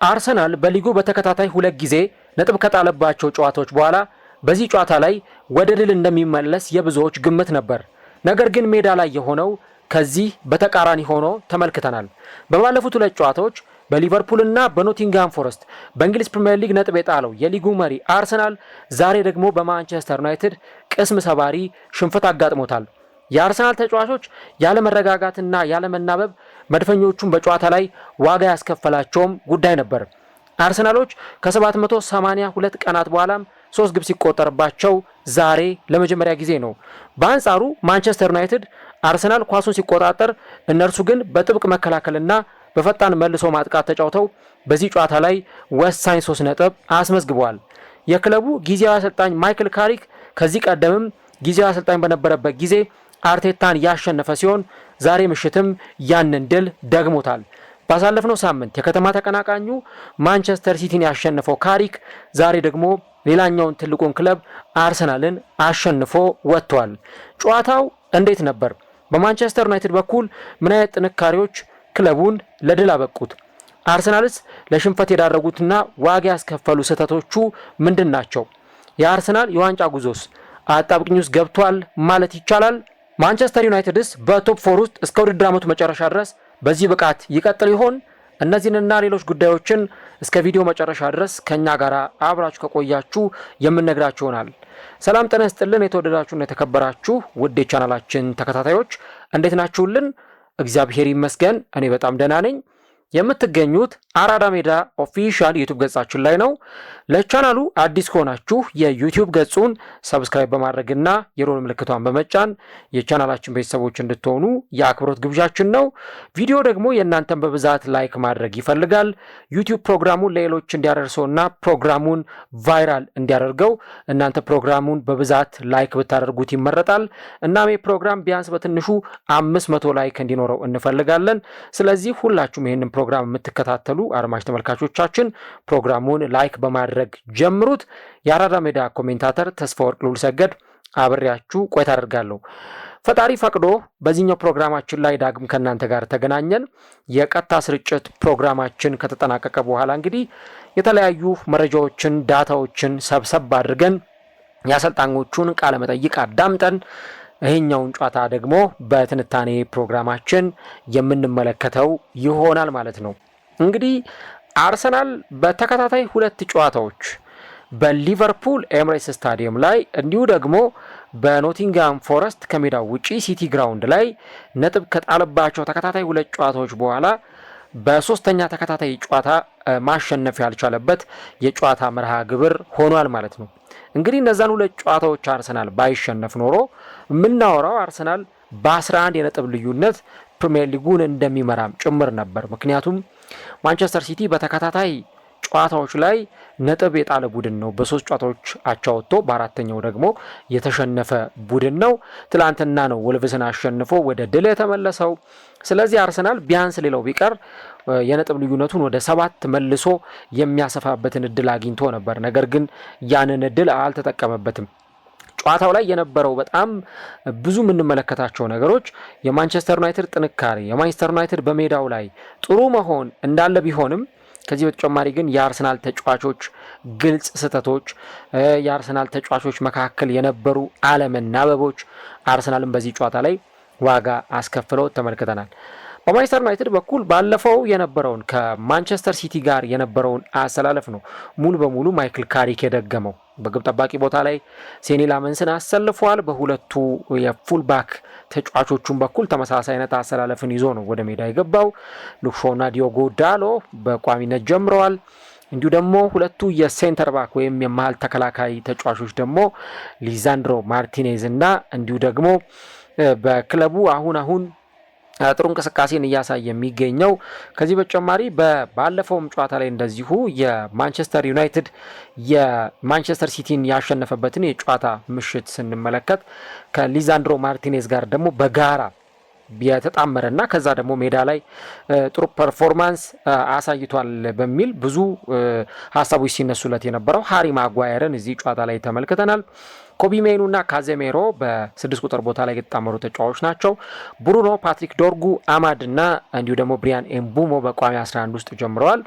አርሰናል በሊጉ በተከታታይ ሁለት ጊዜ ነጥብ ከጣለባቸው ጨዋታዎች በኋላ በዚህ ጨዋታ ላይ ወደ ድል እንደሚመለስ የብዙዎች ግምት ነበር። ነገር ግን ሜዳ ላይ የሆነው ከዚህ በተቃራኒ ሆኖ ተመልክተናል። በባለፉት ሁለት ጨዋታዎች በሊቨርፑልና በኖቲንግሃም ፎረስት በእንግሊዝ ፕሪሚየር ሊግ ነጥብ የጣለው የሊጉ መሪ አርሰናል ዛሬ ደግሞ በማንቸስተር ዩናይትድ ቅስም ሰባሪ ሽንፈት አጋጥሞታል። የአርሰናል ተጫዋቾች ያለመረጋጋትና ያለመናበብ መድፈኞቹን በጨዋታ ላይ ዋጋ ያስከፈላቸውም ጉዳይ ነበር። አርሰናሎች ከ782 ቀናት በኋላም 3 ግብ ሲቆጠርባቸው ዛሬ ለመጀመሪያ ጊዜ ነው። በአንጻሩ ማንቸስተር ዩናይትድ አርሰናል ኳሱን ሲቆጣጠር፣ እነርሱ ግን በጥብቅ መከላከልና በፈጣን መልሶ ማጥቃት ተጫውተው በዚህ ጨዋታ ላይ ወሳኝ 3 ነጥብ አስመዝግበዋል። የክለቡ ጊዜያዊ አሰልጣኝ ማይክል ካሪክ ከዚህ ቀደምም ጊዜያዊ አሰልጣኝ በነበረበት ጊዜ አርቴታን ያሸነፈ ሲሆን ዛሬ ምሽትም ያንን ድል ደግሞታል። ባሳለፍነው ሳምንት የከተማ ተቀናቃኙ ማንቸስተር ሲቲን ያሸነፈው ካሪክ ዛሬ ደግሞ ሌላኛውን ትልቁን ክለብ አርሰናልን አሸንፎ ወጥቷል። ጨዋታው እንዴት ነበር? በማንቸስተር ዩናይትድ በኩል ምን አይነት ጥንካሬዎች ክለቡን ለድል አበቁት? አርሰናልስ ለሽንፈት የዳረጉትና ዋጋ ያስከፈሉ ስህተቶቹ ምንድን ናቸው? የአርሰናል የዋንጫ ጉዞስ አጣብቂኝ ውስጥ ገብቷል ማለት ይቻላል? ማንቸስተር ዩናይትድስ በቶፕ 4 ውስጥ እስከ ውድድር ዓመቱ መጨረሻ ድረስ በዚህ ብቃት ይቀጥል ይሆን? እነዚህንና ሌሎች ጉዳዮችን እስከ ቪዲዮ መጨረሻ ድረስ ከኛ ጋር አብራችሁ ከቆያችሁ የምንነግራችሁ ይሆናል። ሰላም ጤና ይስጥልን። የተወደዳችሁና የተከበራችሁ ውድ የቻናላችን ተከታታዮች እንዴት ናችሁልን? እግዚአብሔር ይመስገን እኔ በጣም ደህና ነኝ። የምትገኙት አራዳ ሜዳ ኦፊሻል ዩቲዩብ ገጻችን ላይ ነው። ለቻናሉ አዲስ ከሆናችሁ የዩቲዩብ ገጹን ሰብስክራይብ በማድረግና የሮል ምልክቷን በመጫን የቻናላችን ቤተሰቦች እንድትሆኑ የአክብሮት ግብዣችን ነው። ቪዲዮ ደግሞ የእናንተን በብዛት ላይክ ማድረግ ይፈልጋል። ዩቲዩብ ፕሮግራሙን ለሌሎች እንዲያደርሰውና ፕሮግራሙን ቫይራል እንዲያደርገው እናንተ ፕሮግራሙን በብዛት ላይክ ብታደርጉት ይመረጣል። እናም ፕሮግራም ቢያንስ በትንሹ 500 ላይክ እንዲኖረው እንፈልጋለን። ስለዚህ ሁላችሁም ይህንን ፕሮግራም የምትከታተሉ አድማጭ ተመልካቾቻችን ፕሮግራሙን ላይክ በማድረግ ጀምሩት። የአራዳ ሜዳ ኮሜንታተር ተስፋወርቅ ልዑልሰገድ አብሬያችሁ ቆይታ አደርጋለሁ። ፈጣሪ ፈቅዶ በዚህኛው ፕሮግራማችን ላይ ዳግም ከእናንተ ጋር ተገናኘን። የቀጥታ ስርጭት ፕሮግራማችን ከተጠናቀቀ በኋላ እንግዲህ የተለያዩ መረጃዎችን፣ ዳታዎችን ሰብሰብ አድርገን የአሰልጣኞቹን ቃለ መጠይቅ አዳምጠን ይሄኛውን ጨዋታ ደግሞ በትንታኔ ፕሮግራማችን የምንመለከተው ይሆናል ማለት ነው። እንግዲህ አርሰናል በተከታታይ 2 ጨዋታዎች በሊቨርፑል ኤምሬትስ ስታዲየም ላይ እንዲሁ ደግሞ በኖቲንግሃም ፎረስት ከሜዳው ውጪ ሲቲ ግራውንድ ላይ ነጥብ ከጣለባቸው ተከታታይ 2 ጨዋታዎች በኋላ በሶስተኛ ተከታታይ ጨዋታ ማሸነፍ ያልቻለበት የጨዋታ መርሃ ግብር ሆኗል ማለት ነው። እንግዲህ እነዛን 2 ጨዋታዎች አርሰናል ባይሸነፍ ኖሮ የምናወራው አርሰናል በ11 የነጥብ ልዩነት ፕሪሚየር ሊጉን እንደሚመራም ጭምር ነበር። ምክንያቱም ማንቸስተር ሲቲ በተከታታይ ጨዋታዎች ላይ ነጥብ የጣለ ቡድን ነው። በ3 ጨዋታዎች አቻ ወጥቶ በአራተኛው ደግሞ የተሸነፈ ቡድን ነው። ትላንትና ነው ወልቭስን አሸንፎ ወደ ድል የተመለሰው። ስለዚህ አርሰናል ቢያንስ ሌላው ቢቀር የነጥብ ልዩነቱን ወደ 7 መልሶ የሚያሰፋበትን እድል አግኝቶ ነበር። ነገር ግን ያንን እድል አልተጠቀመበትም። ጨዋታው ላይ የነበረው በጣም ብዙ የምንመለከታቸው ነገሮች የማንቸስተር ዩናይትድ ጥንካሬ፣ የማንቸስተር ዩናይትድ በሜዳው ላይ ጥሩ መሆን እንዳለ ቢሆንም ከዚህ በተጨማሪ ግን የአርሰናል ተጫዋቾች ግልጽ ስህተቶች፣ የአርሰናል ተጫዋቾች መካከል የነበሩ አለመናበቦች አርሰናልን በዚህ ጨዋታ ላይ ዋጋ አስከፍለው ተመልክተናል። በማንቸስተር ዩናይትድ በኩል ባለፈው የነበረውን ከማንቸስተር ሲቲ ጋር የነበረውን አሰላለፍ ነው ሙሉ በሙሉ ማይክል ካሪክ የደገመው። በግብ ጠባቂ ቦታ ላይ ሴኒ ላመንስን አሰልፏል። በሁለቱ የፉልባክ ተጫዋቾቹን በኩል ተመሳሳይ አይነት አሰላለፍን ይዞ ነው ወደ ሜዳ የገባው። ሉክሾና ዲዮጎ ዳሎ በቋሚነት ጀምረዋል። እንዲሁ ደግሞ ሁለቱ የሴንተር ባክ ወይም የመሃል ተከላካይ ተጫዋቾች ደግሞ ሊዛንድሮ ማርቲኔዝ እና እንዲሁ ደግሞ በክለቡ አሁን ጥሩ እንቅስቃሴን እያሳየ የሚገኘው ከዚህ በተጨማሪ ባለፈውም ጨዋታ ላይ እንደዚሁ የማንቸስተር ዩናይትድ የማንቸስተር ሲቲን ያሸነፈበትን የጨዋታ ምሽት ስንመለከት ከሊዛንድሮ ማርቲኔዝ ጋር ደግሞ በጋራ የተጣመረና ከዛ ደግሞ ሜዳ ላይ ጥሩ ፐርፎርማንስ አሳይቷል በሚል ብዙ ሀሳቦች ሲነሱለት የነበረው ሃሪ ማጓየርን እዚህ ጨዋታ ላይ ተመልክተናል። ኮቢ ሜኑና ካዜሜሮ በ6 ቁጥር ቦታ ላይ የተጣመሩ ተጫዋቾች ናቸው። ብሩኖ፣ ፓትሪክ ዶርጉ፣ አማድ እና እንዲሁ ደግሞ ብሪያን ኤምቡሞ በቋሚ 11 ውስጥ ጀምረዋል።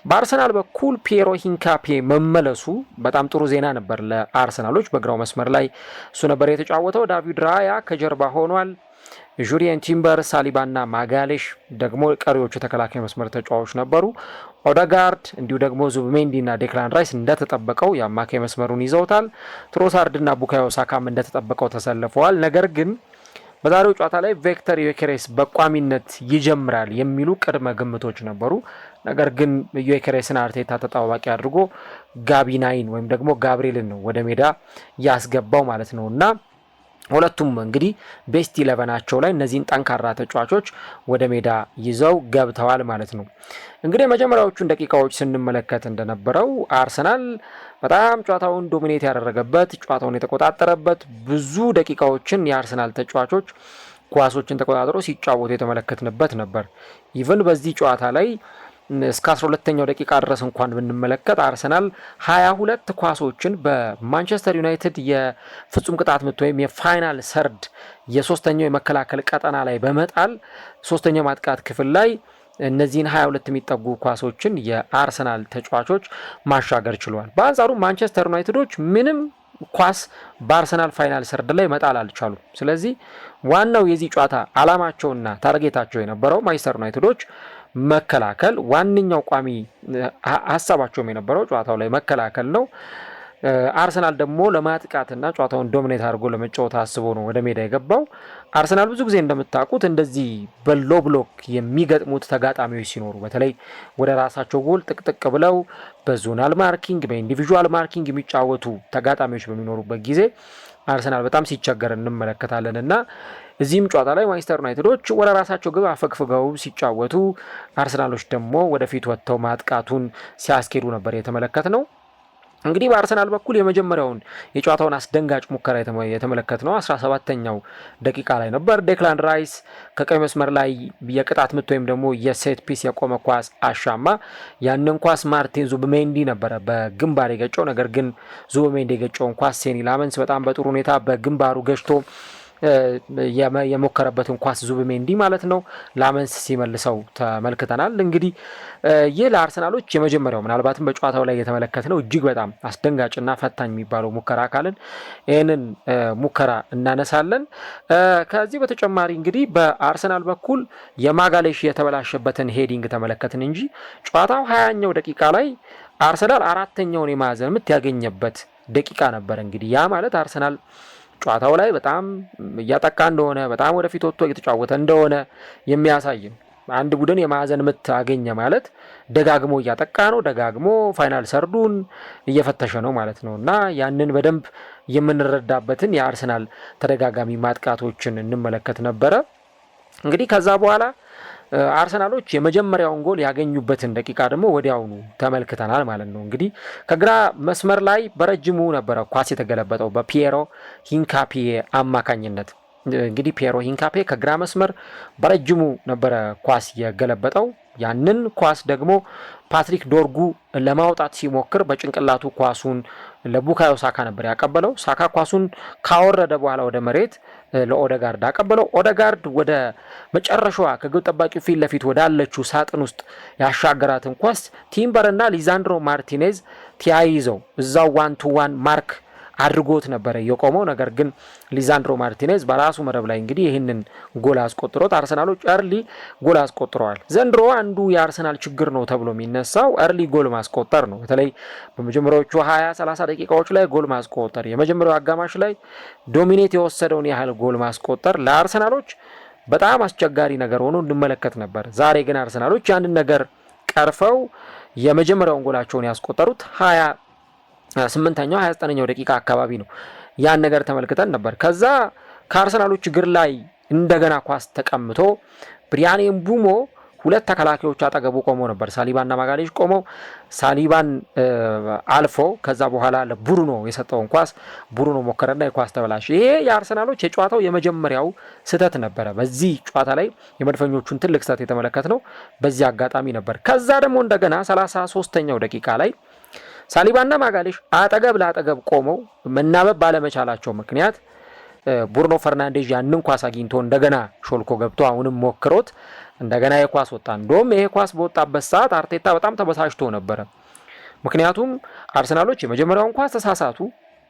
በአርሰናል በኩል ፒየሮ ሂንካፔ መመለሱ በጣም ጥሩ ዜና ነበር ለአርሰናሎች። በግራው መስመር ላይ እሱ ነበር የተጫወተው። ዳቪድ ራያ ከጀርባ ሆኗል። ጁሪየን ቲምበር፣ ሳሊባና ማጋሌሽ ደግሞ ቀሪዎቹ ተከላካይ መስመር ተጫዋቾች ነበሩ። ኦደጋርድ እንዲሁ ደግሞ ዙብሜንዲና ዴክላን ራይስ እንደተጠበቀው የአማካይ መስመሩን ይዘውታል። ትሮሳርድና ቡካዮ ሳካም እንደተጠበቀው ተሰልፈዋል። ነገር ግን በዛሬው ጨዋታ ላይ ቪክተር ዮኬሬስ በቋሚነት ይጀምራል የሚሉ ቅድመ ግምቶች ነበሩ። ነገር ግን ዮኬሬስን አርቴታ ተጠባባቂ አድርጎ ጋቢናይን ወይም ደግሞ ጋብሪኤልን ነው ወደ ሜዳ ያስገባው ማለት ነው እና ሁለቱም እንግዲህ ቤስት 11 ላይ እነዚህን ጠንካራ ተጫዋቾች ወደ ሜዳ ይዘው ገብተዋል ማለት ነው። እንግዲህ መጀመሪያዎቹን ደቂቃዎች ስንመለከት እንደነበረው አርሰናል በጣም ጨዋታውን ዶሚኔት ያደረገበት ጨዋታውን የተቆጣጠረበት ብዙ ደቂቃዎችን የአርሰናል ተጫዋቾች ኳሶችን ተቆጣጥሮ ሲጫወቱ የተመለከትንበት ነበር። ኢቭን በዚህ ጨዋታ ላይ እስከ 12ኛው ደቂቃ ድረስ እንኳን ብንመለከት አርሰናል 22 ኳሶችን በማንቸስተር ዩናይትድ የፍጹም ቅጣት ምት ወይም የፋይናል ሰርድ የሶስተኛው የመከላከል ቀጠና ላይ በመጣል ሶስተኛው ማጥቃት ክፍል ላይ እነዚህን 22 የሚጠጉ ኳሶችን የአርሰናል ተጫዋቾች ማሻገር ችሏል። በአንጻሩ ማንቸስተር ዩናይትዶች ምንም ኳስ በአርሰናል ፋይናል ሰርድ ላይ መጣል አልቻሉም። ስለዚህ ዋናው የዚህ ጨዋታ አላማቸውና ታርጌታቸው የነበረው ማንቸስተር ዩናይትዶች መከላከል ዋንኛው ቋሚ ሀሳባቸውም የነበረው ጨዋታው ላይ መከላከል ነው። አርሰናል ደግሞ ለማጥቃትና ጨዋታውን ዶሚኔት አድርጎ ለመጫወት አስቦ ነው ወደ ሜዳ የገባው። አርሰናል ብዙ ጊዜ እንደምታውቁት እንደዚህ በሎ ብሎክ የሚገጥሙት ተጋጣሚዎች ሲኖሩ በተለይ ወደ ራሳቸው ጎል ጥቅጥቅ ብለው በዞናል ማርኪንግ በኢንዲቪዥዋል ማርኪንግ የሚጫወቱ ተጋጣሚዎች በሚኖሩበት ጊዜ አርሰናል በጣም ሲቸገር እንመለከታለን እና እዚህም ጨዋታ ላይ ማንቸስተር ዩናይትዶች ወደ ራሳቸው ግብ አፈግፍገው ሲጫወቱ፣ አርሰናሎች ደግሞ ወደፊት ወጥተው ማጥቃቱን ሲያስኬዱ ነበር የተመለከት ነው። እንግዲህ በአርሰናል በኩል የመጀመሪያውን የጨዋታውን አስደንጋጭ ሙከራ የተመለከትነው 17ኛው ደቂቃ ላይ ነበር። ዴክላን ራይስ ከቀኝ መስመር ላይ የቅጣት ምት ወይም ደግሞ የሴት ፒስ የቆመ ኳስ አሻማ። ያንን ኳስ ማርቲን ዙብሜንዲ ነበረ በግንባር የገጨው። ነገር ግን ዙብሜንዲ የገጨውን ኳስ ሴኒ ላመንስ በጣም በጥሩ ሁኔታ በግንባሩ ገጭቶ የሞከረበትን ኳስ ዙብሜንዲ ማለት ነው ላመንስ ሲመልሰው ተመልክተናል። እንግዲህ ይህ ለአርሰናሎች የመጀመሪያው ምናልባትም በጨዋታው ላይ የተመለከትነው እጅግ በጣም አስደንጋጭና ፈታኝ የሚባለው ሙከራ አካልን ይህንን ሙከራ እናነሳለን። ከዚህ በተጨማሪ እንግዲህ በአርሰናል በኩል የማጋሌሽ የተበላሸበትን ሄዲንግ ተመለከትን እንጂ ጨዋታው 20ኛው ደቂቃ ላይ አርሰናል አራተኛውን የማዕዘን ምት ያገኘበት ደቂቃ ነበር። እንግዲህ ያ ማለት አርሰናል ጨዋታው ላይ በጣም እያጠቃ እንደሆነ በጣም ወደፊት ወጥቶ እየተጫወተ እንደሆነ የሚያሳይ ነው። አንድ ቡድን የማዕዘን ምት አገኘ ማለት ደጋግሞ እያጠቃ ነው፣ ደጋግሞ ፋይናል ሰርዱን እየፈተሸ ነው ማለት ነው እና ያንን በደንብ የምንረዳበትን የአርሰናል ተደጋጋሚ ማጥቃቶችን እንመለከት ነበረ። እንግዲህ ከዛ በኋላ አርሰናሎች የመጀመሪያውን ጎል ያገኙበትን ደቂቃ ደግሞ ወዲያውኑ ተመልክተናል ማለት ነው። እንግዲህ ከግራ መስመር ላይ በረጅሙ ነበረ ኳስ የተገለበጠው በፒየሮ ሂንካፔ አማካኝነት። እንግዲህ ፒየሮ ሂንካፔ ከግራ መስመር በረጅሙ ነበረ ኳስ የገለበጠው። ያንን ኳስ ደግሞ ፓትሪክ ዶርጉ ለማውጣት ሲሞክር በጭንቅላቱ ኳሱን ለቡካዮ ሳካ ነበር ያቀበለው። ሳካ ኳሱን ካወረደ በኋላ ወደ መሬት ለኦደጋርድ አቀበለው። ኦደጋርድ ወደ መጨረሻዋ ከግብ ጠባቂው ፊት ለፊት ወዳለችው ሳጥን ውስጥ ያሻገራትን ኳስ ቲምበርና ሊዛንድሮ ማርቲኔዝ ተያይዘው እዛው 1-1 ማርክ አድርጎት ነበረ የቆመው። ነገር ግን ሊዛንድሮ ማርቲኔዝ በራሱ መረብ ላይ እንግዲህ ይህንን ጎል አስቆጥሮት አርሰናሎች እርሊ ጎል አስቆጥረዋል። ዘንድሮ አንዱ የአርሰናል ችግር ነው ተብሎ የሚነሳው እርሊ ጎል ማስቆጠር ነው። በተለይ በመጀመሪያዎቹ 20-30 ደቂቃዎች ላይ ጎል ማስቆጠር፣ የመጀመሪያው አጋማሽ ላይ ዶሚኔት የወሰደውን ያህል ጎል ማስቆጠር ለአርሰናሎች በጣም አስቸጋሪ ነገር ሆኖ እንመለከት ነበር። ዛሬ ግን አርሰናሎች ያንን ነገር ቀርፈው የመጀመሪያውን ጎላቸውን ያስቆጠሩት 28ኛው 29ኛው ደቂቃ አካባቢ ነው። ያን ነገር ተመልክተን ነበር። ከዛ ከአርሰናሎች እግር ላይ እንደገና ኳስ ተቀምቶ ብሪያን ኤምቡሞ ሁለት ተከላካዮች አጠገቡ ቆመው ነበር። ሳሊባና ማጋሌሽ ቆመው ሳሊባን አልፎ ከዛ በኋላ ለቡሩኖ የሰጠውን ኳስ ቡሩኖ ሞከረና የኳስ ተበላሽ። ይሄ የአርሰናሎች የጨዋታው የመጀመሪያው ስህተት ነበረ። በዚህ ጨዋታ ላይ የመድፈኞቹን ትልቅ ስህተት የተመለከትነው በዚህ አጋጣሚ ነበር። ከዛ ደግሞ እንደገና 33ኛው ደቂቃ ላይ ሳሊባና ማጋሌሽ አጠገብ ለአጠገብ ቆመው መናበብ ባለመቻላቸው ምክንያት ቡርኖ ፈርናንዴዝ ያንን ኳስ አግኝቶ እንደገና ሾልኮ ገብቶ አሁንም ሞክሮት እንደገና የኳስ ወጣ። እንደውም ይሄ ኳስ በወጣበት ሰዓት አርቴታ በጣም ተበሳጭቶ ነበረ። ምክንያቱም አርሰናሎች የመጀመሪያውን ኳስ ተሳሳቱ፣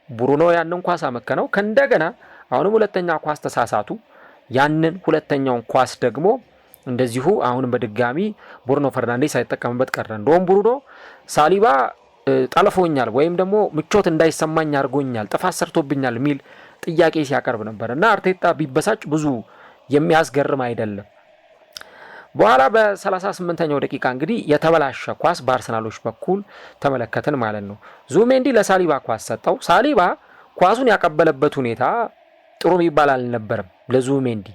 ቡርኖ ያንን ኳስ አመከነው፣ ከእንደገና አሁንም ሁለተኛ ኳስ ተሳሳቱ፣ ያንን ሁለተኛውን ኳስ ደግሞ እንደዚሁ አሁንም በድጋሚ ቡርኖ ፈርናንዴዝ ሳይጠቀምበት ቀረ። እንደውም ቡርኖ ሳሊባ ጠልፎኛል ወይም ደግሞ ምቾት እንዳይሰማኝ አድርጎኛል፣ ጥፋት ሰርቶብኛል የሚል ጥያቄ ሲያቀርብ ነበር እና አርቴታ ቢበሳጭ ብዙ የሚያስገርም አይደለም። በኋላ በ38ኛው ደቂቃ እንግዲህ የተበላሸ ኳስ በአርሰናሎች በኩል ተመለከትን ማለት ነው። ዙሜንዲ ለሳሊባ ኳስ ሰጠው። ሳሊባ ኳሱን ያቀበለበት ሁኔታ ጥሩ የሚባል አልነበረም። ለዙሜንዲ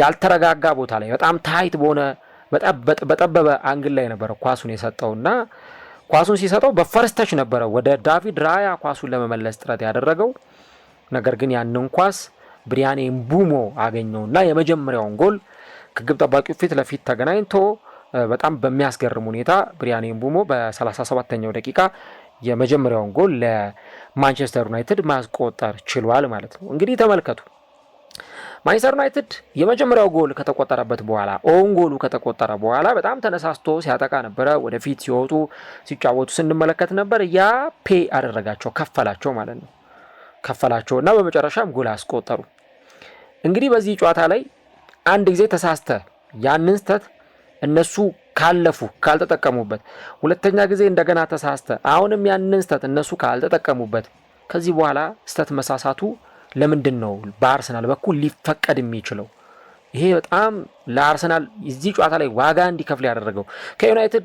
ያልተረጋጋ ቦታ ላይ በጣም ታይት በሆነ በጠበበ አንግል ላይ ነበረ ኳሱን የሰጠውና ኳሱን ሲሰጠው በፈርስተች ነበረ ወደ ዳቪድ ራያ ኳሱን ለመመለስ ጥረት ያደረገው። ነገር ግን ያንን ኳስ ብሪያን ኤምቡሞ አገኘውና የመጀመሪያውን ጎል ከግብ ጠባቂው ፊት ለፊት ተገናኝቶ በጣም በሚያስገርም ሁኔታ ብሪያን ኤምቡሞ በ37ኛው ደቂቃ የመጀመሪያውን ጎል ለማንቸስተር ዩናይትድ ማስቆጠር ችሏል ማለት ነው። እንግዲህ ተመልከቱ፣ ማንቸስተር ዩናይትድ የመጀመሪያው ጎል ከተቆጠረበት በኋላ ኦን ጎሉ ከተቆጠረ በኋላ በጣም ተነሳስቶ ሲያጠቃ ነበረ። ወደፊት ሲወጡ ሲጫወቱ ስንመለከት ነበር። ያ ፔ አደረጋቸው፣ ከፈላቸው ማለት ነው። ከፈላቸውና በመጨረሻም ጎል አስቆጠሩ። እንግዲህ በዚህ ጨዋታ ላይ አንድ ጊዜ ተሳስተ ያንን ስተት እነሱ ካለፉ ካልተጠቀሙበት፣ ሁለተኛ ጊዜ እንደገና ተሳስተ አሁንም ያንን ስተት እነሱ ካልተጠቀሙበት፣ ከዚህ በኋላ ስተት መሳሳቱ ለምንድን ነው በአርሰናል በኩል ሊፈቀድ የሚችለው? ይሄ በጣም ለአርሰናል እዚህ ጨዋታ ላይ ዋጋ እንዲከፍል ያደረገው ከዩናይትድ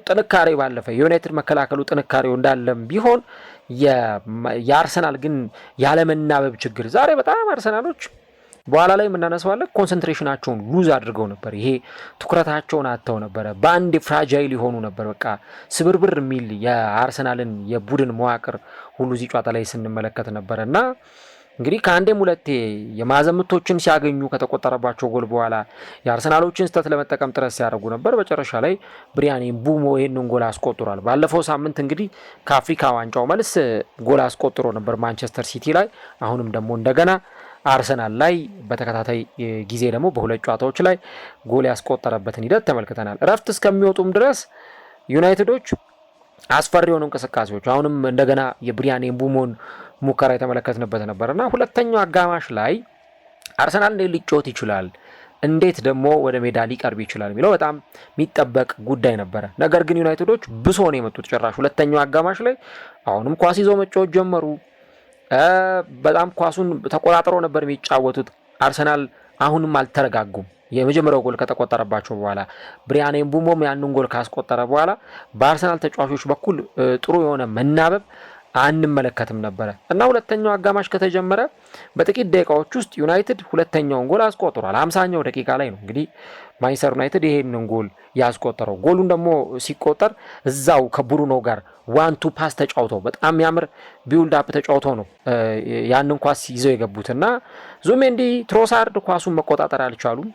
ጥንካሬ ባለፈ የዩናይትድ መከላከሉ ጥንካሬው እንዳለም ቢሆን የአርሰናል ግን ያለመናበብ ችግር ዛሬ በጣም አርሰናሎች በኋላ ላይ የምናነሳዋለን ኮንሰንትሬሽናቸውን ሉዝ አድርገው ነበር። ይሄ ትኩረታቸውን አጥተው ነበረ። በአንድ ፍራጃይል የሆኑ ነበር። በቃ ስብርብር የሚል የአርሰናልን የቡድን መዋቅር ሁሉ እዚህ ጨዋታ ላይ ስንመለከት ነበረ እና እንግዲህ ከአንዴም ሁለቴ የማዕዘን ምቶችን ሲያገኙ ከተቆጠረባቸው ጎል በኋላ የአርሰናሎችን ስተት ለመጠቀም ጥረት ሲያደርጉ ነበር። መጨረሻ ላይ ብሪያን ኤምቡሞ ይህንን ጎል አስቆጥሯል። ባለፈው ሳምንት እንግዲህ ከአፍሪካ ዋንጫው መልስ ጎል አስቆጥሮ ነበር ማንቸስተር ሲቲ ላይ። አሁንም ደግሞ እንደገና አርሰናል ላይ በተከታታይ ጊዜ ደግሞ በሁለት ጨዋታዎች ላይ ጎል ያስቆጠረበትን ሂደት ተመልክተናል። እረፍት እስከሚወጡም ድረስ ዩናይትዶች አስፈሪ የሆኑ እንቅስቃሴዎች አሁንም እንደገና የብሪያን ኤምቡሞን ሙከራ የተመለከትንበት ነበርና ሁለተኛው አጋማሽ ላይ አርሰናል እንዴት ሊጫወት ይችላል፣ እንዴት ደግሞ ወደ ሜዳ ሊቀርብ ይችላል የሚለው በጣም የሚጠበቅ ጉዳይ ነበረ። ነገር ግን ዩናይትዶች ብሶ ነው የመጡት። ጭራሽ ሁለተኛው አጋማሽ ላይ አሁንም ኳስ ይዘው መጫወት ጀመሩ። በጣም ኳሱን ተቆጣጥረው ነበር የሚጫወቱት። አርሰናል አሁንም አልተረጋጉም። የመጀመሪያው ጎል ከተቆጠረባቸው በኋላ ብሪያን ኤምቡሞም ያንን ጎል ካስቆጠረ በኋላ በአርሰናል ተጫዋቾች በኩል ጥሩ የሆነ መናበብ አንመለከትም ነበረ እና ሁለተኛው አጋማሽ ከተጀመረ በጥቂት ደቂቃዎች ውስጥ ዩናይትድ ሁለተኛውን ጎል አስቆጥሯል። 50ኛው ደቂቃ ላይ ነው እንግዲህ ማንቸስተር ዩናይትድ ይሄንን ጎል ያስቆጠረው። ጎሉን ደግሞ ሲቆጠር እዛው ከቡሩኖ ጋር ዋን ቱ ፓስ ተጫውተው በጣም የሚያምር ቢውልድ አፕ ተጫውተው ነው ያንን ኳስ ይዘው የገቡትና ዙሜንዲ ትሮሳርድ ኳሱን መቆጣጠር አልቻሉም።